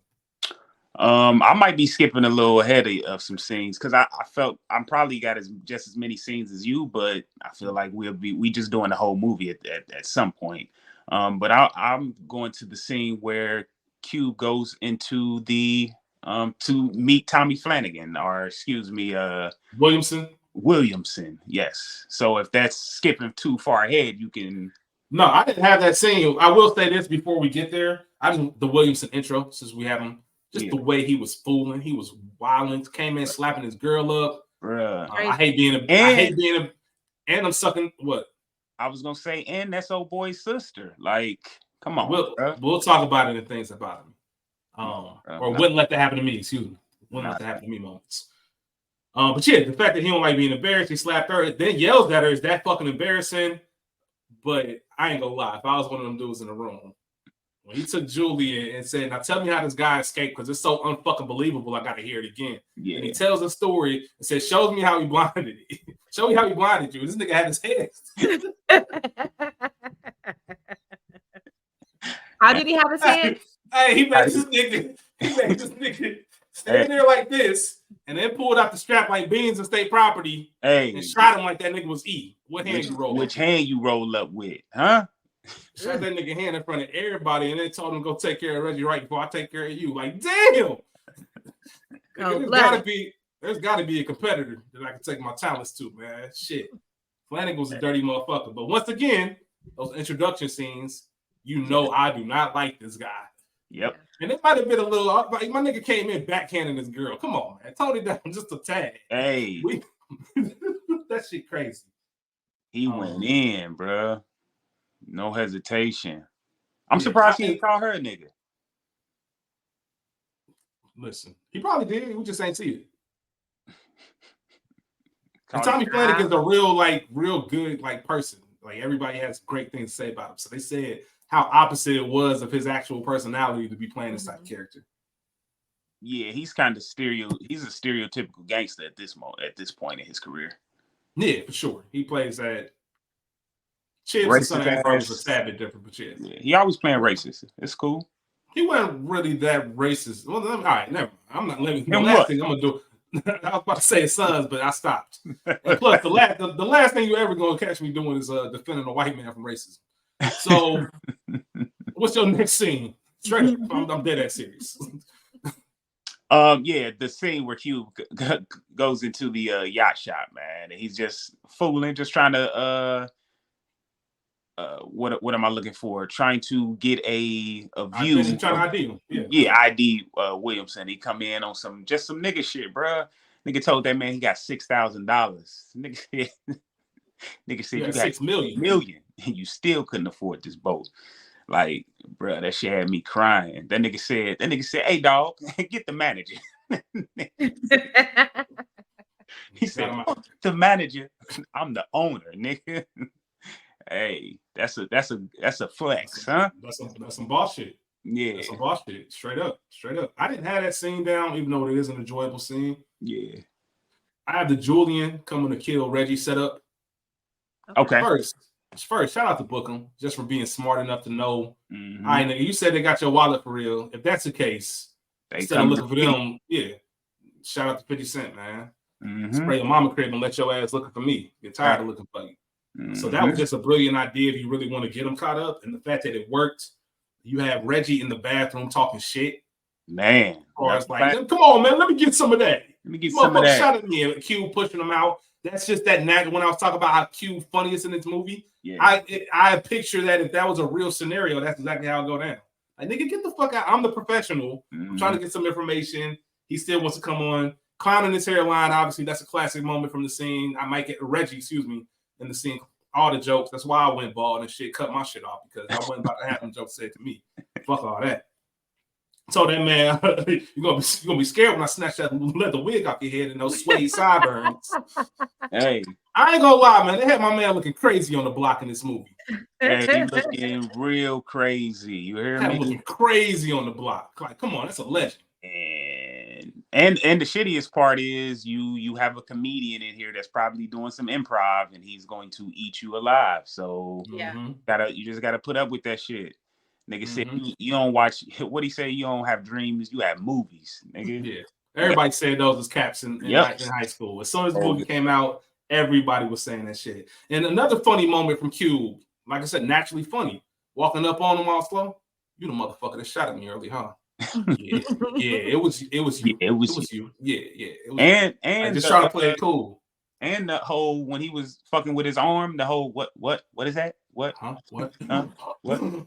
I might be skipping a little ahead of some scenes because I felt I'm probably got just as many scenes as you, but I feel like we just doing the whole movie at some point. But I'm going to the scene where Cube goes into the to meet Tommy Flanagan, or excuse me, Williamson, yes. So if that's skipping too far ahead, you can. No, I didn't have that scene. I will say this before we get there. The Williamson intro, since we have him, just the way he was fooling, he was wilding, came in slapping his girl up. I hate being and I'm sucking what? I was gonna say, and that's old boy's sister. Like, come on. We'll talk about it in things about him. Or wouldn't let that happen to me. Excuse me. Wouldn't let that happen to me moments. But yeah, the fact that he don't like being embarrassed, he slapped her, then yells at her, is that fucking embarrassing? But I ain't gonna lie, if I was one of them dudes in the room, when he took Julie and said, now tell me how this guy escaped, because it's so unfucking believable, I gotta hear it again. Yeah. And he tells the story and says, shows me how he blinded it. Show me how he blinded you. This nigga had his head. How did he have his head? Hey, he made this nigga stand there like this, and then pulled out the strap like Beans in State Property, and shot him like that nigga was E. What hand you roll? Which hand you roll up with, huh? Shot that nigga hand in front of everybody, and then told him go take care of Reggie right before I take care of you. Like, damn. There's gotta be a competitor that I can take my talents to, man. Shit. Flanagan was a dirty motherfucker. But once again, those introduction scenes, you know I do not like this guy. Yep. And it might have been a little, like, my nigga came in backhanding this girl. Come on, man. Tone it down just a tad. Hey. That shit crazy. He went in, bro. No hesitation. I'm surprised he didn't call her a nigga. Listen, he probably did. We just ain't see it. And Tommy Flanagan's a real good person. Like, everybody has great things to say about him. So they said how opposite it was of his actual personality to be playing this type of character. Yeah, he's kind of he's a stereotypical gangster at this point in his career. Yeah, for sure. He plays that Chips and Son of was a tad bit different, but yeah. He always playing racist. It's cool. He wasn't really that racist. Well, all right, never. I'm not living. The last thing I'm gonna do. I was about to say his sons, but I stopped. And plus, the last thing you ever gonna catch me doing is defending a white man from racism. So, what's your next scene? Straight up, I'm dead ass serious. Yeah, the scene where Cube goes into the yacht shop, man, and he's just fooling, just trying to what am I looking for? Trying to get a view. Trying to ID him. Yeah, ID Williamson. He come in on some nigga shit, bro. Nigga told that man he got $6,000. Nigga said you got $6 million, and you still couldn't afford this boat. Like, bro, that shit had me crying. That nigga said, "Hey, dog, get the manager." He said, "The manager, I'm the owner, nigga." Hey, that's a flex, huh? That's some boss shit. Yeah. That's some boss shit. Straight up. I didn't have that scene down, even though it is an enjoyable scene. Yeah. I have the Julian coming to kill Reggie set up. Okay. First, shout out to Bookham just for being smart enough to know. All right, nigga, you said they got your wallet for real. If that's the case, instead of looking for them, yeah. Shout out to 50 Cent, man. Spray your mama crib and let your ass looking for me. Get tired of looking for you. So that was just a brilliant idea if you really want to get them caught up. And the fact that it worked, you have Reggie in the bathroom talking shit. Man. Or it's like, come on, man, let me get some of that. Let me get some of that. Shout at me, Q pushing them out. That's just that natural. When I was talking about how Q funniest in this movie, I picture that if that was a real scenario, that's exactly how it go down. Like, nigga, get the fuck out. I'm the professional. I'm trying to get some information. He still wants to come on. Clowning his hairline, obviously, that's a classic moment from the scene. I might get Reggie, in the scene. All the jokes. That's why I went bald and shit, cut my shit off because I wasn't about to have them jokes said to me. Fuck all that. So that man, you're gonna be scared when I snatch that leather wig off your head and those suede sideburns. Hey, I ain't gonna lie, man. They had my man looking crazy on the block in this movie. Hey, he looking real crazy. You hear me? Looking crazy on the block. Like, come on, that's a legend. And the shittiest part is you have a comedian in here that's probably doing some improv and he's going to eat you alive. So you just gotta put up with that shit. Nigga said you don't watch what he say, you don't have dreams, you have movies, nigga. Yeah. Everybody said those as caps in high school. As soon as the movie came out, everybody was saying that shit. And another funny moment from Cube, like I said, naturally funny. Walking up on him all slow. You the motherfucker that shot at me early, huh? It was you. It was you. Yeah. It was and I just trying to play it cool. And the whole when he was fucking with his arm, the whole what is that? What? Huh? What? What? Doing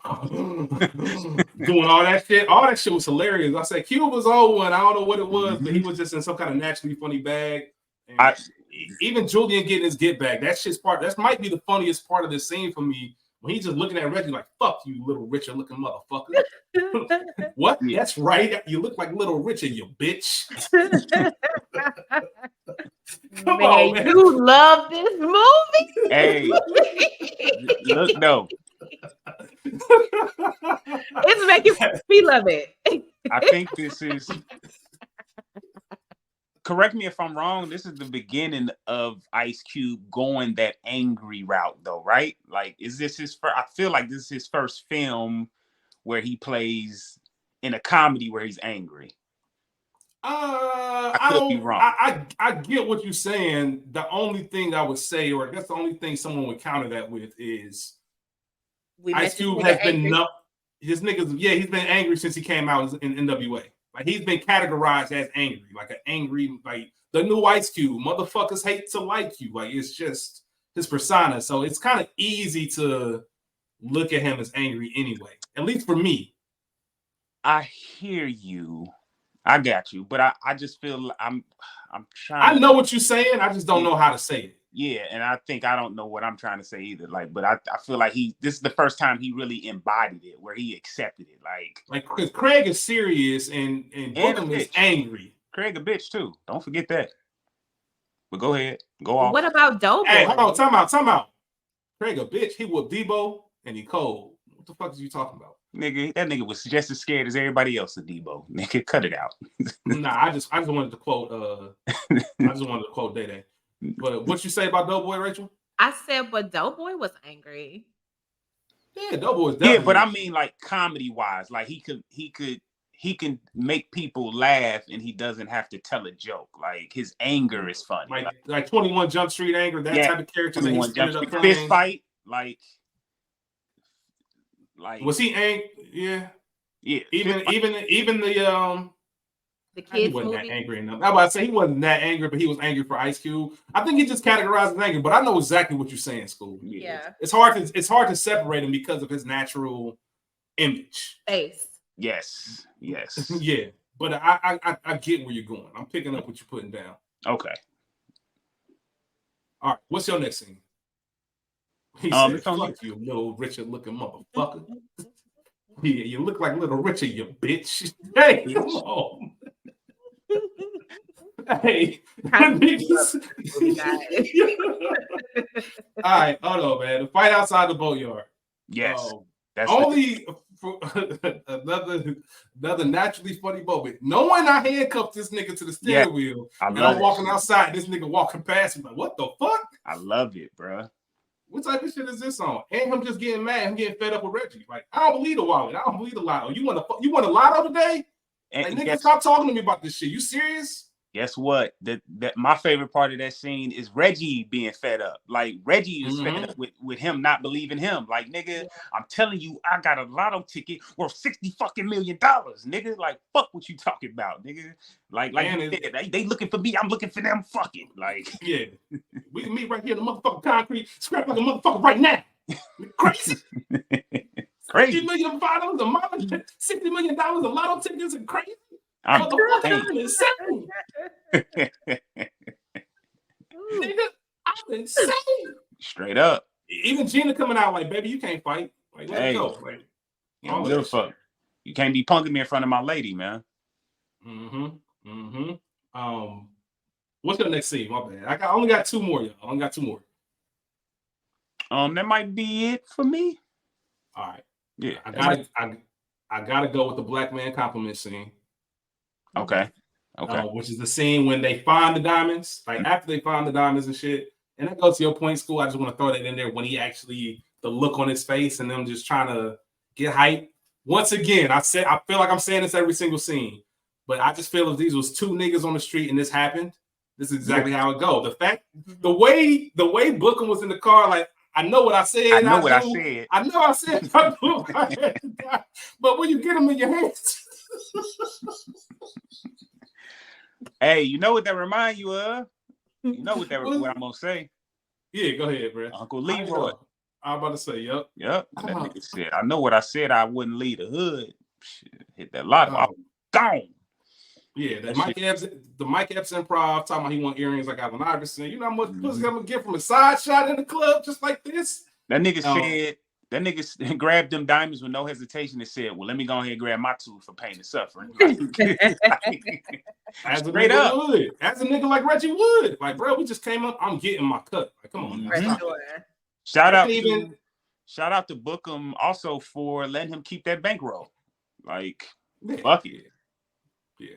all that shit. All that shit was hilarious. I said Cube was old one. I don't know what it was, but he was just in some kind of naturally funny bag. And even Julian getting his get back. That shit's part. That might be the funniest part of this scene for me. When he's just looking at Reggie like, fuck you, Little Richard looking motherfucker. What? Yeah. That's right. You look like Little Richard, you bitch. Come on, man. You love this movie? Hey, look, no. It's making me love it. I think this is, correct me if I'm wrong, this is the beginning of Ice Cube going that angry route, though, right? Like, is this his first? I feel like this is his first film where he plays in a comedy where he's angry. I could be wrong. I get what you're saying. The only thing I would say, or that's the only thing someone would counter that with, is Ice Cube has been his niggas. Yeah, he's been angry since he came out in NWA. Like, he's been categorized as angry, like an angry, like the new Ice Cube. Motherfuckers hate to like you. Like, it's just his persona. So it's kind of easy to look at him as angry anyway. At least for me. I hear you. I got you, but I just feel I'm trying. I know what you're saying. I just don't know how to say it. Yeah, and I think I don't know what I'm trying to say either. Like, but I feel like this is the first time he really embodied it, where he accepted it. Like because Craig is serious and Bookham is angry. Craig a bitch too. Don't forget that. But go ahead, go off. What about Doughboy? Hey, hold on, time out. Craig a bitch. He whooped Debo and he cold. What the fuck is you talking about? Nigga, that nigga was just as scared as everybody else of Debo. Nigga, cut it out. Nah, I just wanted to quote Day Day. But what you say about Doughboy, Rachel? I said, but Doughboy was angry. Yeah, Doughboy was definitely. Yeah, but I mean, like, comedy wise, like he can make people laugh and he doesn't have to tell a joke. Like, his anger is funny. Like 21 Jump Street anger, that type of character that he's up fist fight, like was he angry? Yeah. Even the kids he wasn't that angry enough. I was about to say he wasn't that angry, but he was angry for Ice Cube. I think he just categorized as angry, but I know exactly what you're saying, School. Yeah. It's hard to separate him because of his natural image. Face. Yes. Yeah. But I get where you're going. I'm picking up what you're putting down. Okay. All right. What's your next scene? He said, fuck you, Little Richard looking motherfucker. Yeah, you look like Little Richard, you bitch. Hey, come on. Hey. All right, hold on, man. The fight outside the boatyard. Yes. That's only for another naturally funny moment. Knowing I handcuffed this nigga to the steering wheel, and I'm walking outside, and this nigga walking past me, like, what the fuck? I love it, bro. What type of shit is this on? And him just getting mad, him getting fed up with Reggie. Like, I don't believe the wallet. I don't believe the lotto. You want a lotto today? Like, nigga, stop talking to me about this shit. You serious? Guess what? That my favorite part of that scene is Reggie being fed up. Like, Reggie is fed up with him not believing him. Like, nigga, I'm telling you, I got a lotto ticket worth $60 fucking million, nigga. Like, fuck what you talking about, nigga. Like they looking for me, I'm looking for them. Fucking like, yeah, we can meet right here in the motherfucking concrete, scrap like a motherfucker right now. Crazy. $60 million $5 a month, $60 million of lotto tickets and crazy. I'm insane. Nigga, I'm insane. Straight up. Even Gina coming out like, baby, you can't fight. Like, let it go. Like, little fuck. You can't be punking me in front of my lady, man. What's your next scene? My bad. I only got two more, y'all. I only got two more. That might be it for me. All right. Yeah. I gotta go with the black man compliment scene. Okay. Which is the scene when they find the diamonds, like after they find the diamonds and shit. And that goes to your point, School. I just want to throw that in there when he actually, the look on his face and them just trying to get hype. Once again, I feel like I'm saying this every single scene, but I just feel if these was two niggas on the street and this happened, this is exactly how it go. The way Bookham was in the car, like, I know what I said. I know I said. But when you get them in your hands. Hey, you know what that remind you of? You know what I'm gonna say? Yeah, go ahead, bro. Uncle Leroy. I'm about to say, yep. That nigga said, I know what I said. I wouldn't leave the hood. Shit, hit that lotto. I was gone. Yeah, the Mike Epps improv talking about he want earrings like Allen Iverson. You know how much pussy I'm gonna get from a side shot in the club just like this? That nigga said, that nigga grabbed them diamonds with no hesitation and said, well, let me go ahead and grab my tooth for pain and suffering. As a nigga like Reggie Wood. Like, bro, we just came up. I'm getting my cut. Like, come on. Shout out to Bookham also for letting him keep that bankroll. Like, fuck it. Yeah.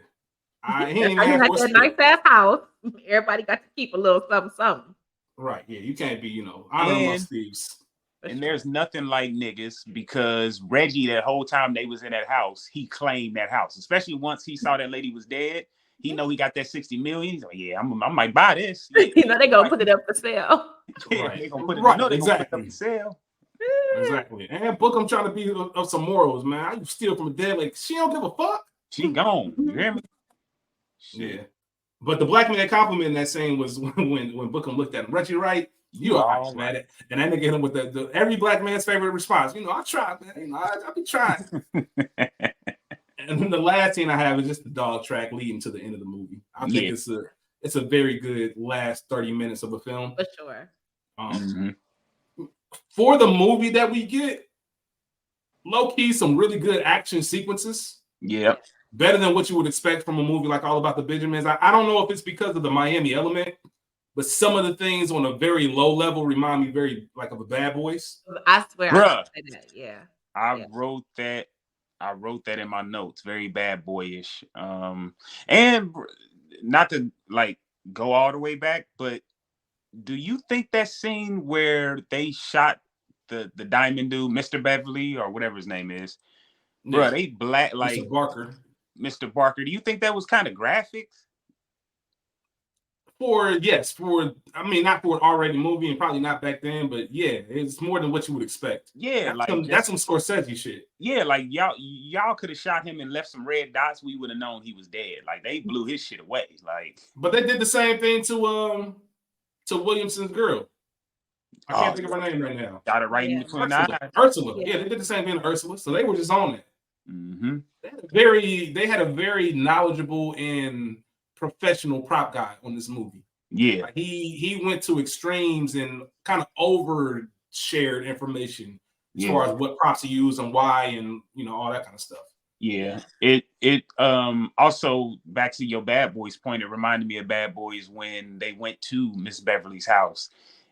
He had that nice ass house. Everybody got to keep a little something. Right. Yeah. You can't be, honoring my thieves. And there's nothing like niggas because Reggie, that whole time they was in that house, he claimed that house. Especially once he saw that lady was dead, he know he got that 60 million. He's like, yeah, I might buy this. Yeah, they gonna put it up for sale. Right. They gonna put it up for sale. Exactly. And Bookham trying to be of some morals, man. You steal from a dead, like, she don't give a fuck. She gone. You hear me? Yeah. But the black man compliment in that scene was when Bookham looked at him. Reggie Wright, you are right. And that nigga hit him with the every black man's favorite response. I tried, man. I be trying. And then the last scene I have is just the dog track leading to the end of the movie. I think it's a very good last 30 minutes of a film. For sure. For the movie that we get, low-key, some really good action sequences. Yeah. Better than what you would expect from a movie like All About the Benjamins. I don't know if it's because of the Miami element, but some of the things on a very low level remind me very like of a Bad Boys. I swear, I say that. Yeah. I wrote that in my notes. Very Bad Boyish. And not to like go all the way back, but do you think that scene where they shot the diamond dude, Mr. Beverly or whatever his name is, bro, they black like Mr. Barker. Do you think that was kind of graphic? Not for an R-rated movie and probably not back then, but yeah, it's more than what you would expect. Yeah, that's some Scorsese shit. Yeah, like y'all could have shot him and left some red dots. We would have known he was dead. Like they blew his shit away. Like, but they did the same thing to Williamson's girl. I can't think of her name right now. Got it right in between Ursula. Yeah, they did the same thing to Ursula. So they were just on it. Mm-hmm. They had a very knowledgeable and professional prop guy on this movie. Yeah. Like he went to extremes and kind of over shared information as far as what props he used and why and all that kind of stuff. Yeah. It also back to your Bad Boys point, it reminded me of Bad Boys when they went to Miss Beverly's house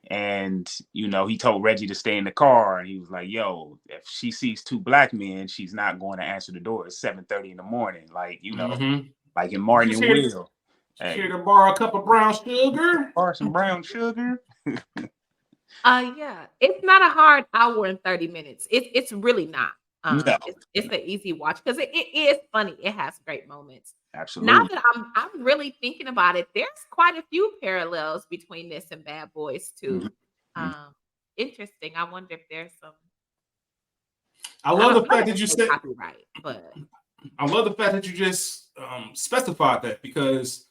And he told Reggie to stay in the car, and he was like, "Yo, if she sees two black men, she's not going to answer the door. It's 7:30 in the morning." Like like in Martin and Will. Hey, here to borrow a cup of brown sugar. Borrow some brown sugar. Yeah, it's not a hard hour and 30 minutes. It's really not. No. It's an easy watch because it is funny. It has great moments. Absolutely. Now that I'm really thinking about it, there's quite a few parallels between this and Bad Boys too. Interesting. I wonder if there's some. I love the fact that you said copyright, but I love the fact that you just specified that, because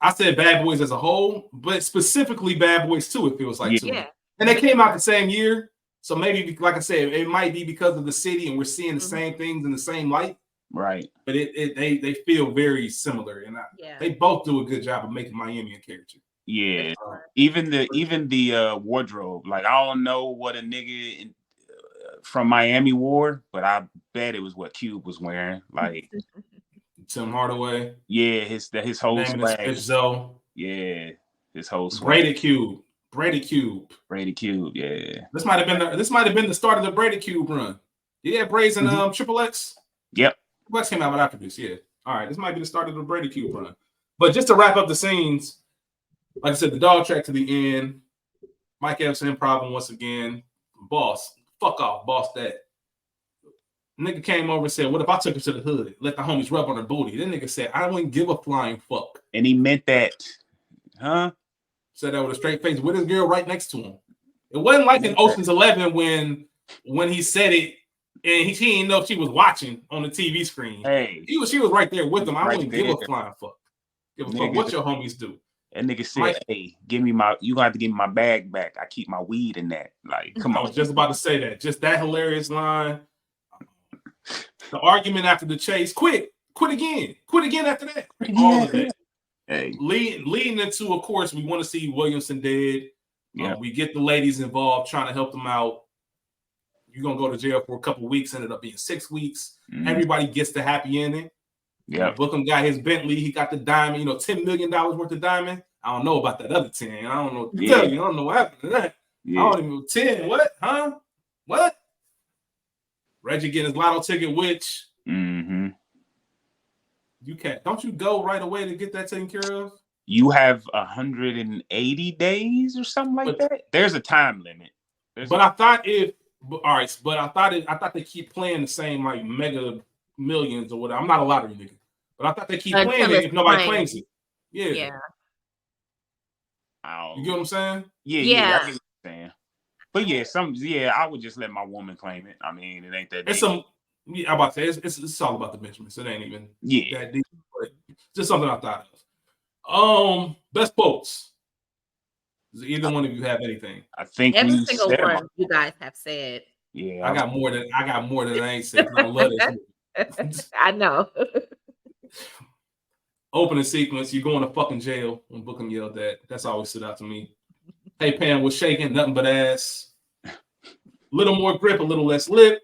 I said Bad Boys as a whole, but specifically Bad Boys 2, it feels like. Yeah. And they came out the same year. So maybe, like I said, it might be because of the city and we're seeing the same things in the same light. Right. But they feel very similar. And they both do a good job of making Miami a character. Yeah. Even the wardrobe. Like, I don't know what a nigga from Miami wore, but I bet it was what Cube was wearing. Like Tim Hardaway. Yeah, his whole swag. Yeah. His whole swag. Brady Cube, yeah. This might have been the start of the Brady Cube run. Yeah, Braids and Triple X. Yep. Triple X came out after this. Yeah. All right, this might be the start of the Brady Cube run. But just to wrap up the scenes, like I said, the dog track to the end. Mike Epps improv once again. Boss, fuck off, boss that. Nigga came over and said, "What if I took her to the hood? Let the homies rub on her booty." Then nigga said, "I wouldn't give a flying fuck." And he meant that, huh? Said that with a straight face with his girl right next to him. It wasn't like in Ocean's 11 when he said it and he didn't know if she was watching on the TV screen. Hey, she was right there with him. I wouldn't give a flying fuck. Give a fuck what your homies do. That nigga said, "Hey, you gonna have to give me my bag back. I keep my weed in that." Like, come on. I was just about to say that. Just that hilarious line. The argument after the chase. Quit again after that. All of that. Hey. Leading into, of course, we want to see Williamson dead. Yeah. We get the ladies involved, trying to help them out. You're going to go to jail for a couple of weeks. Ended up being 6 weeks. Everybody gets the happy ending. Yeah. Bookham got his Bentley. He got the diamond, $10 million worth of diamond. I don't know about that other 10. I don't know what to tell you. I don't know what happened to that. Yeah. I don't even know. 10. What? Huh? What? Reggie getting his lotto ticket, which you can't. Don't you go right away to get that taken care of? You have 180 days or something like that. There's a time limit. I thought I thought they keep playing the same like Mega Millions or whatever. I'm not a lottery nigga, but I thought they keep playing it if nobody claims it. Yeah. You get what I'm saying? Yeah. I get what you're saying. But I would just let my woman claim it. I mean, it ain't that deep. I'm about to say it's all about the Benjamins. It ain't even that deep. But just something I thought of. Best quotes. Does either one of you have anything? I think every single one you guys have said. Yeah, I got more than I ain't said. I love this. I know. Opening sequence, you going to fucking jail when Bookham yelled that. That's always stood out to me. Hey, Pam was shaking, nothing but ass. Little more grip, a little less lip.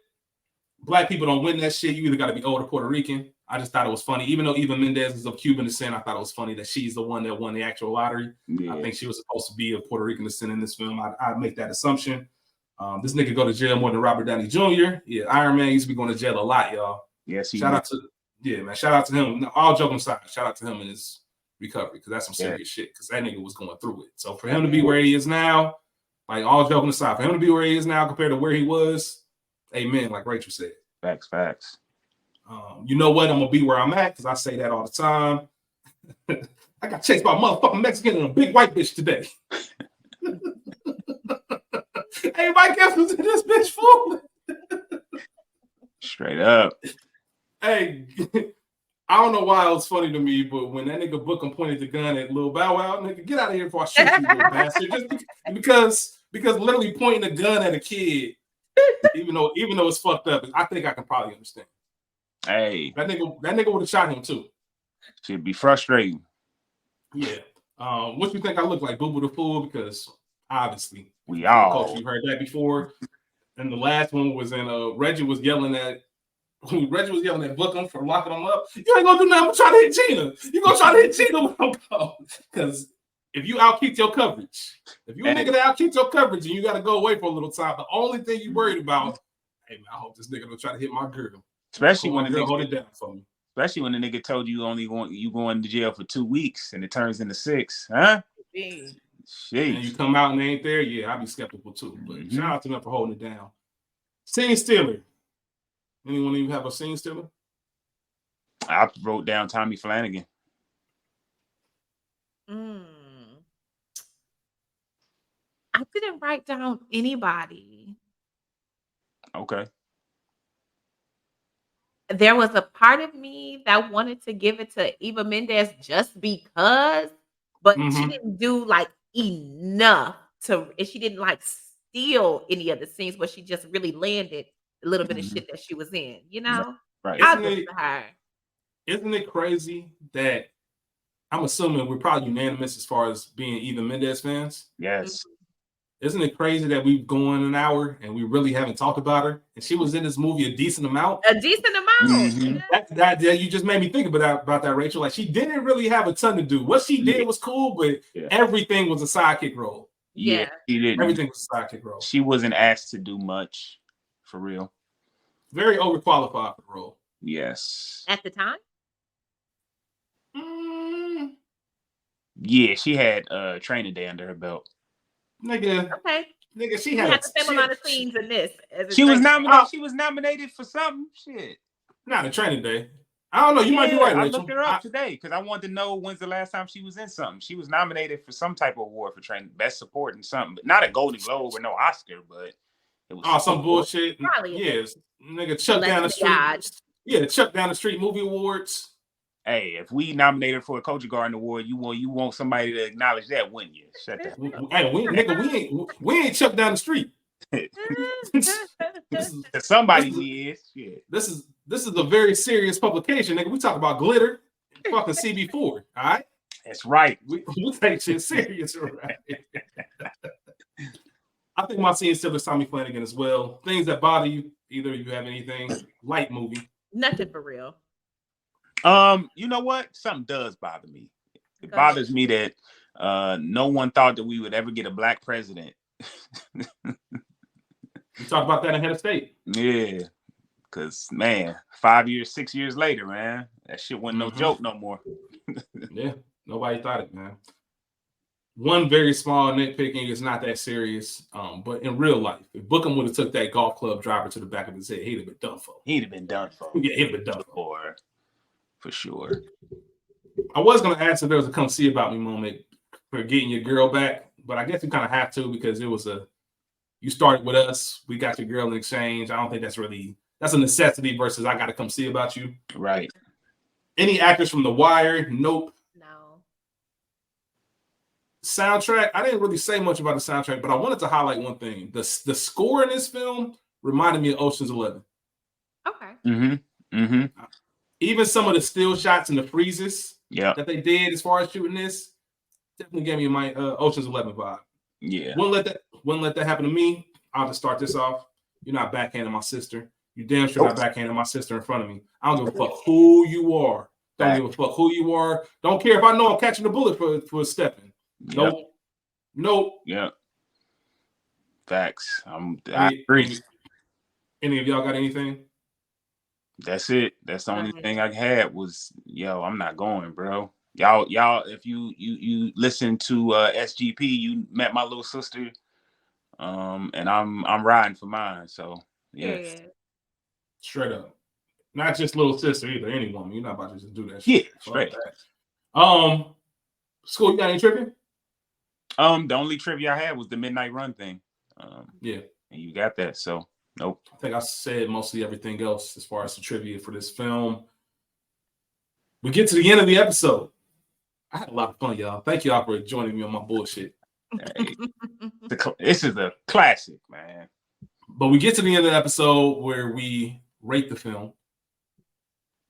Black people don't win that shit. You either got to be old or Puerto Rican. I just thought it was funny. Even though Eva Mendes is of Cuban descent, I thought it was funny that she's the one that won the actual lottery. Yeah. I think she was supposed to be of Puerto Rican descent in this film. I make that assumption. This nigga go to jail more than Robert Downey Jr. Yeah, Iron Man used to be going to jail a lot, y'all. Yes, shout out to him. All joking aside, shout out to him and his recovery, because that's some serious shit. Because that nigga was going through it. So for him to be where he is now, like all joking aside, for him to be where he is now compared to where he was, amen. Like Rachel said. Facts. You know what? I'm gonna be where I'm at because I say that all the time. I got chased by a motherfucking Mexican and a big white bitch today. Hey, Mike Epps was in this bitch fool. Straight up. Hey, I don't know why it was funny to me, but when that nigga Bookham pointed the gun at Lil Bow Wow, nigga, get out of here before I shoot you, little bastard. Just because literally pointing a gun at a kid, even though it's fucked up, I think I can probably understand. Hey, that nigga would have shot him too. Should be frustrating. Yeah. What you think I look like, Boo Boo the Fool? Because obviously we all coach, you heard that before. And the last one was in Reggie was yelling at Bookham for locking him up. You ain't gonna do nothing but try to hit Gina. You gonna try to hit Gina with him, because if you outkicked your coverage, if you a nigga that outkicked your coverage and you got to go away for a little time, the only thing you worried about, hey man, I hope this nigga don't try to hit my girl. Especially when the girl hold it down for me. Especially when the nigga told you going to jail for 2 weeks and it turns into 6, huh? Jeez. And you come out and they ain't there, yeah, I'd be skeptical too. But shout out to them for holding it down. Scene stealer. Anyone even have a scene stealer? I wrote down Tommy Flanagan. I didn't write down anybody. Okay. There was a part of me that wanted to give it to Eva Mendes just because, but she didn't do like enough and she didn't like steal any of the scenes where she just really landed a little bit of shit that she was in, you know? Right. I'll give it to her. Isn't it crazy that I'm assuming we're probably unanimous as far as being Eva Mendes fans? Yes. Isn't it crazy that we've gone an hour and we really haven't talked about her? And she was in this movie a decent amount. A decent amount. That you just made me think about that, Rachel. Like she didn't really have a ton to do. What she did was cool, but everything was a sidekick role. Yeah, she didn't. Everything was a sidekick role. She wasn't asked to do much, for real. Very overqualified for the role. Yes. At the time? Yeah, she had Training Day under her belt. Nigga, she had the same amount of scenes in this. She was nominated. She was nominated for something. Shit. Not a Training Day. I don't know. You might be right, Rachel. I looked her up today because I wanted to know when's the last time she was in something. She was nominated for some type of award for training, best support and something, but not a Golden Globe or no Oscar, but it was some bullshit. Yes, nigga, Chuck down the street. Yeah, Chuck down the street movie awards. Hey, if we nominated for a Culture Garden Award, you want somebody to acknowledge that, wouldn't you? Shut that. Hey, we ain't Chuck down the street. Somebody is. Shit. This is a very serious publication, nigga. We talk about glitter, fucking CB4. All right, that's right. We take shit serious, right? I think my scene still is Tommy Flanagan as well. Things that bother you. Either you have anything light movie? Nothing for real. You know what? Something does bother me. It bothers me that no one thought that we would ever get a black president. We talked about that in Head of State. Yeah, because man, 5 years, 6 years later, man, that shit wasn't no joke no more. Yeah, nobody thought it, man. One very small nitpicking is not that serious, but in real life, if Bookham would have took that golf club driver to the back of his head, he'd have been done for. He'd have been done for. Yeah, he'd have been done for sure. I was going to ask if there was a come see about me moment for getting your girl back, but I guess you kind of have to because it was you started with us, we got your girl in exchange. I don't think that's a necessity versus I got to come see about you. Right. Any actors from The Wire? Nope. No. Soundtrack, I didn't really say much about the soundtrack, but I wanted to highlight one thing. The score in this film reminded me of Ocean's 11. Okay. Even some of the still shots and the freezes that they did as far as shooting this definitely gave me my Ocean's 11 vibe. Yeah. Wouldn't let that happen to me. I'll just start this off. You're not backhanding my sister. You damn sure not backhanding my sister in front of me. I don't give a fuck who you are. Don't give a fuck who you are. Don't care if I know I'm catching a bullet for stepping. Nope. Yeah. Facts. I agree. Any of y'all got anything? That's it. That's the only thing I had was, I'm not going, bro. Y'all, if you listen to SGP, you met my little sister. And I'm riding for mine. So yeah. Straight up. Not just little sister either, any woman. You're not about to just do that shit. Yeah, straight. School, you got any trivia? The only trivia I had was the Midnight Run thing. Yeah. And you got that, so nope. I think I said mostly everything else as far as the trivia for this film. We get to the end of the episode. I had a lot of fun, y'all. Thank y'all for joining me on my bullshit. Hey, this is a classic, man. But we get to the end of the episode where we rate the film.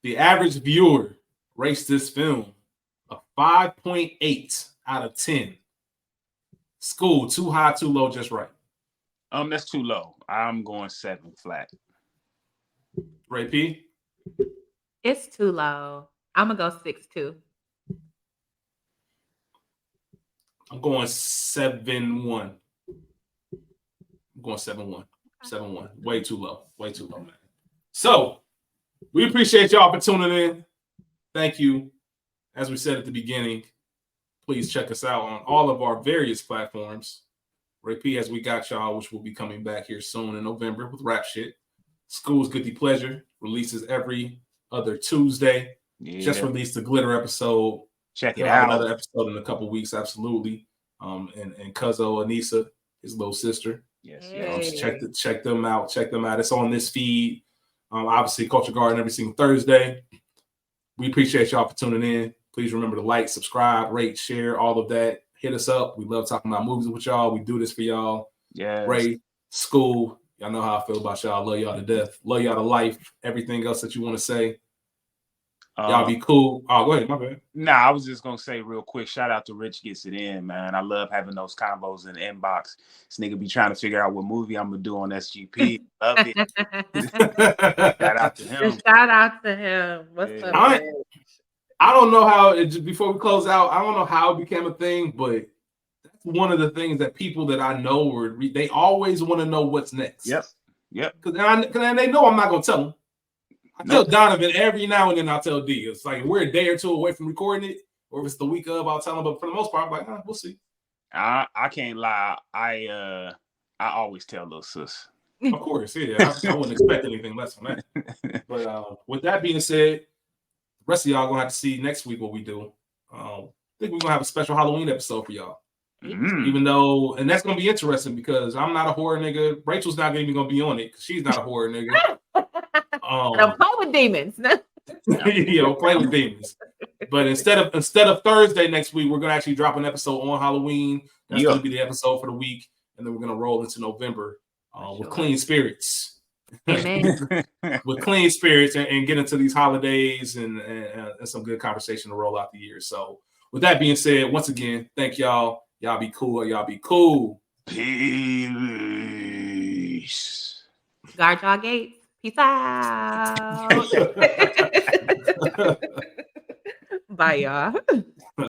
The average viewer rates this film a 5.8 out of 10. School, too high, too low, just right. That's too low. I'm going 7 flat. Ray P? It's too low. I'm gonna go 6 too. I'm going 7-1. I'm going 7-1. 7-1. Way too low. Way too low, man. So we appreciate y'all for tuning in. Thank you. As we said at the beginning, please check us out on all of our various platforms. Ray P, as we got y'all, which will be coming back here soon in November with Rap Shit. School's Goody Pleasure releases every other Tuesday. Yeah. Just released the Glitter episode. Check it He'll have out. another episode in a couple weeks, absolutely. And Cuzzo Anissa, his little sister. Yes. Check them out. Check them out. It's on this feed. Obviously, Culture Garden every single Thursday. We appreciate y'all for tuning in. Please remember to like, subscribe, rate, share, all of that. Hit us up. We love talking about movies with y'all. We do this for y'all. Yeah. Ray, School. Y'all know how I feel about y'all. Love y'all to death. Love y'all to life. Everything else that you want to say. Y'all be cool. Oh, go ahead. My bad. Nah, I was just gonna say real quick. Shout out to Rich Gets It In, man. I love having those combos in the inbox. This nigga be trying to figure out what movie I'm gonna do on SGP. Love it. Shout out to him. Shout out to him. What's up? I don't know how it, before we close out, I don't know how it became a thing, but that's one of the things that people that I know they always want to know what's next. Yep. Because they know I'm not gonna tell them. I tell Donovan every now and then. I'll tell D. It's like we're a day or two away from recording it, or if it's the week of, I'll tell him. But for the most part, I'm like, we'll see. I can't lie. I always tell little sis. Of course, yeah. I wouldn't expect anything less from that. But with that being said, the rest of y'all gonna have to see next week what we do. I think we're gonna have a special Halloween episode for y'all. Mm. Even though, and that's gonna be interesting because I'm not a horror nigga. Rachel's not even gonna be on it because she's not a horror nigga. Don't play with demons. Play with demons. But instead of Thursday next week, we're gonna actually drop an episode on Halloween. That's gonna be the episode for the week, and then we're gonna roll into November with clean spirits. With clean spirits and get into these holidays and some good conversation to roll out the year. So with that being said, once again, thank y'all. Y'all be cool. Y'all be cool. Peace. Guard y'all gates. Peace out. Bye, y'all.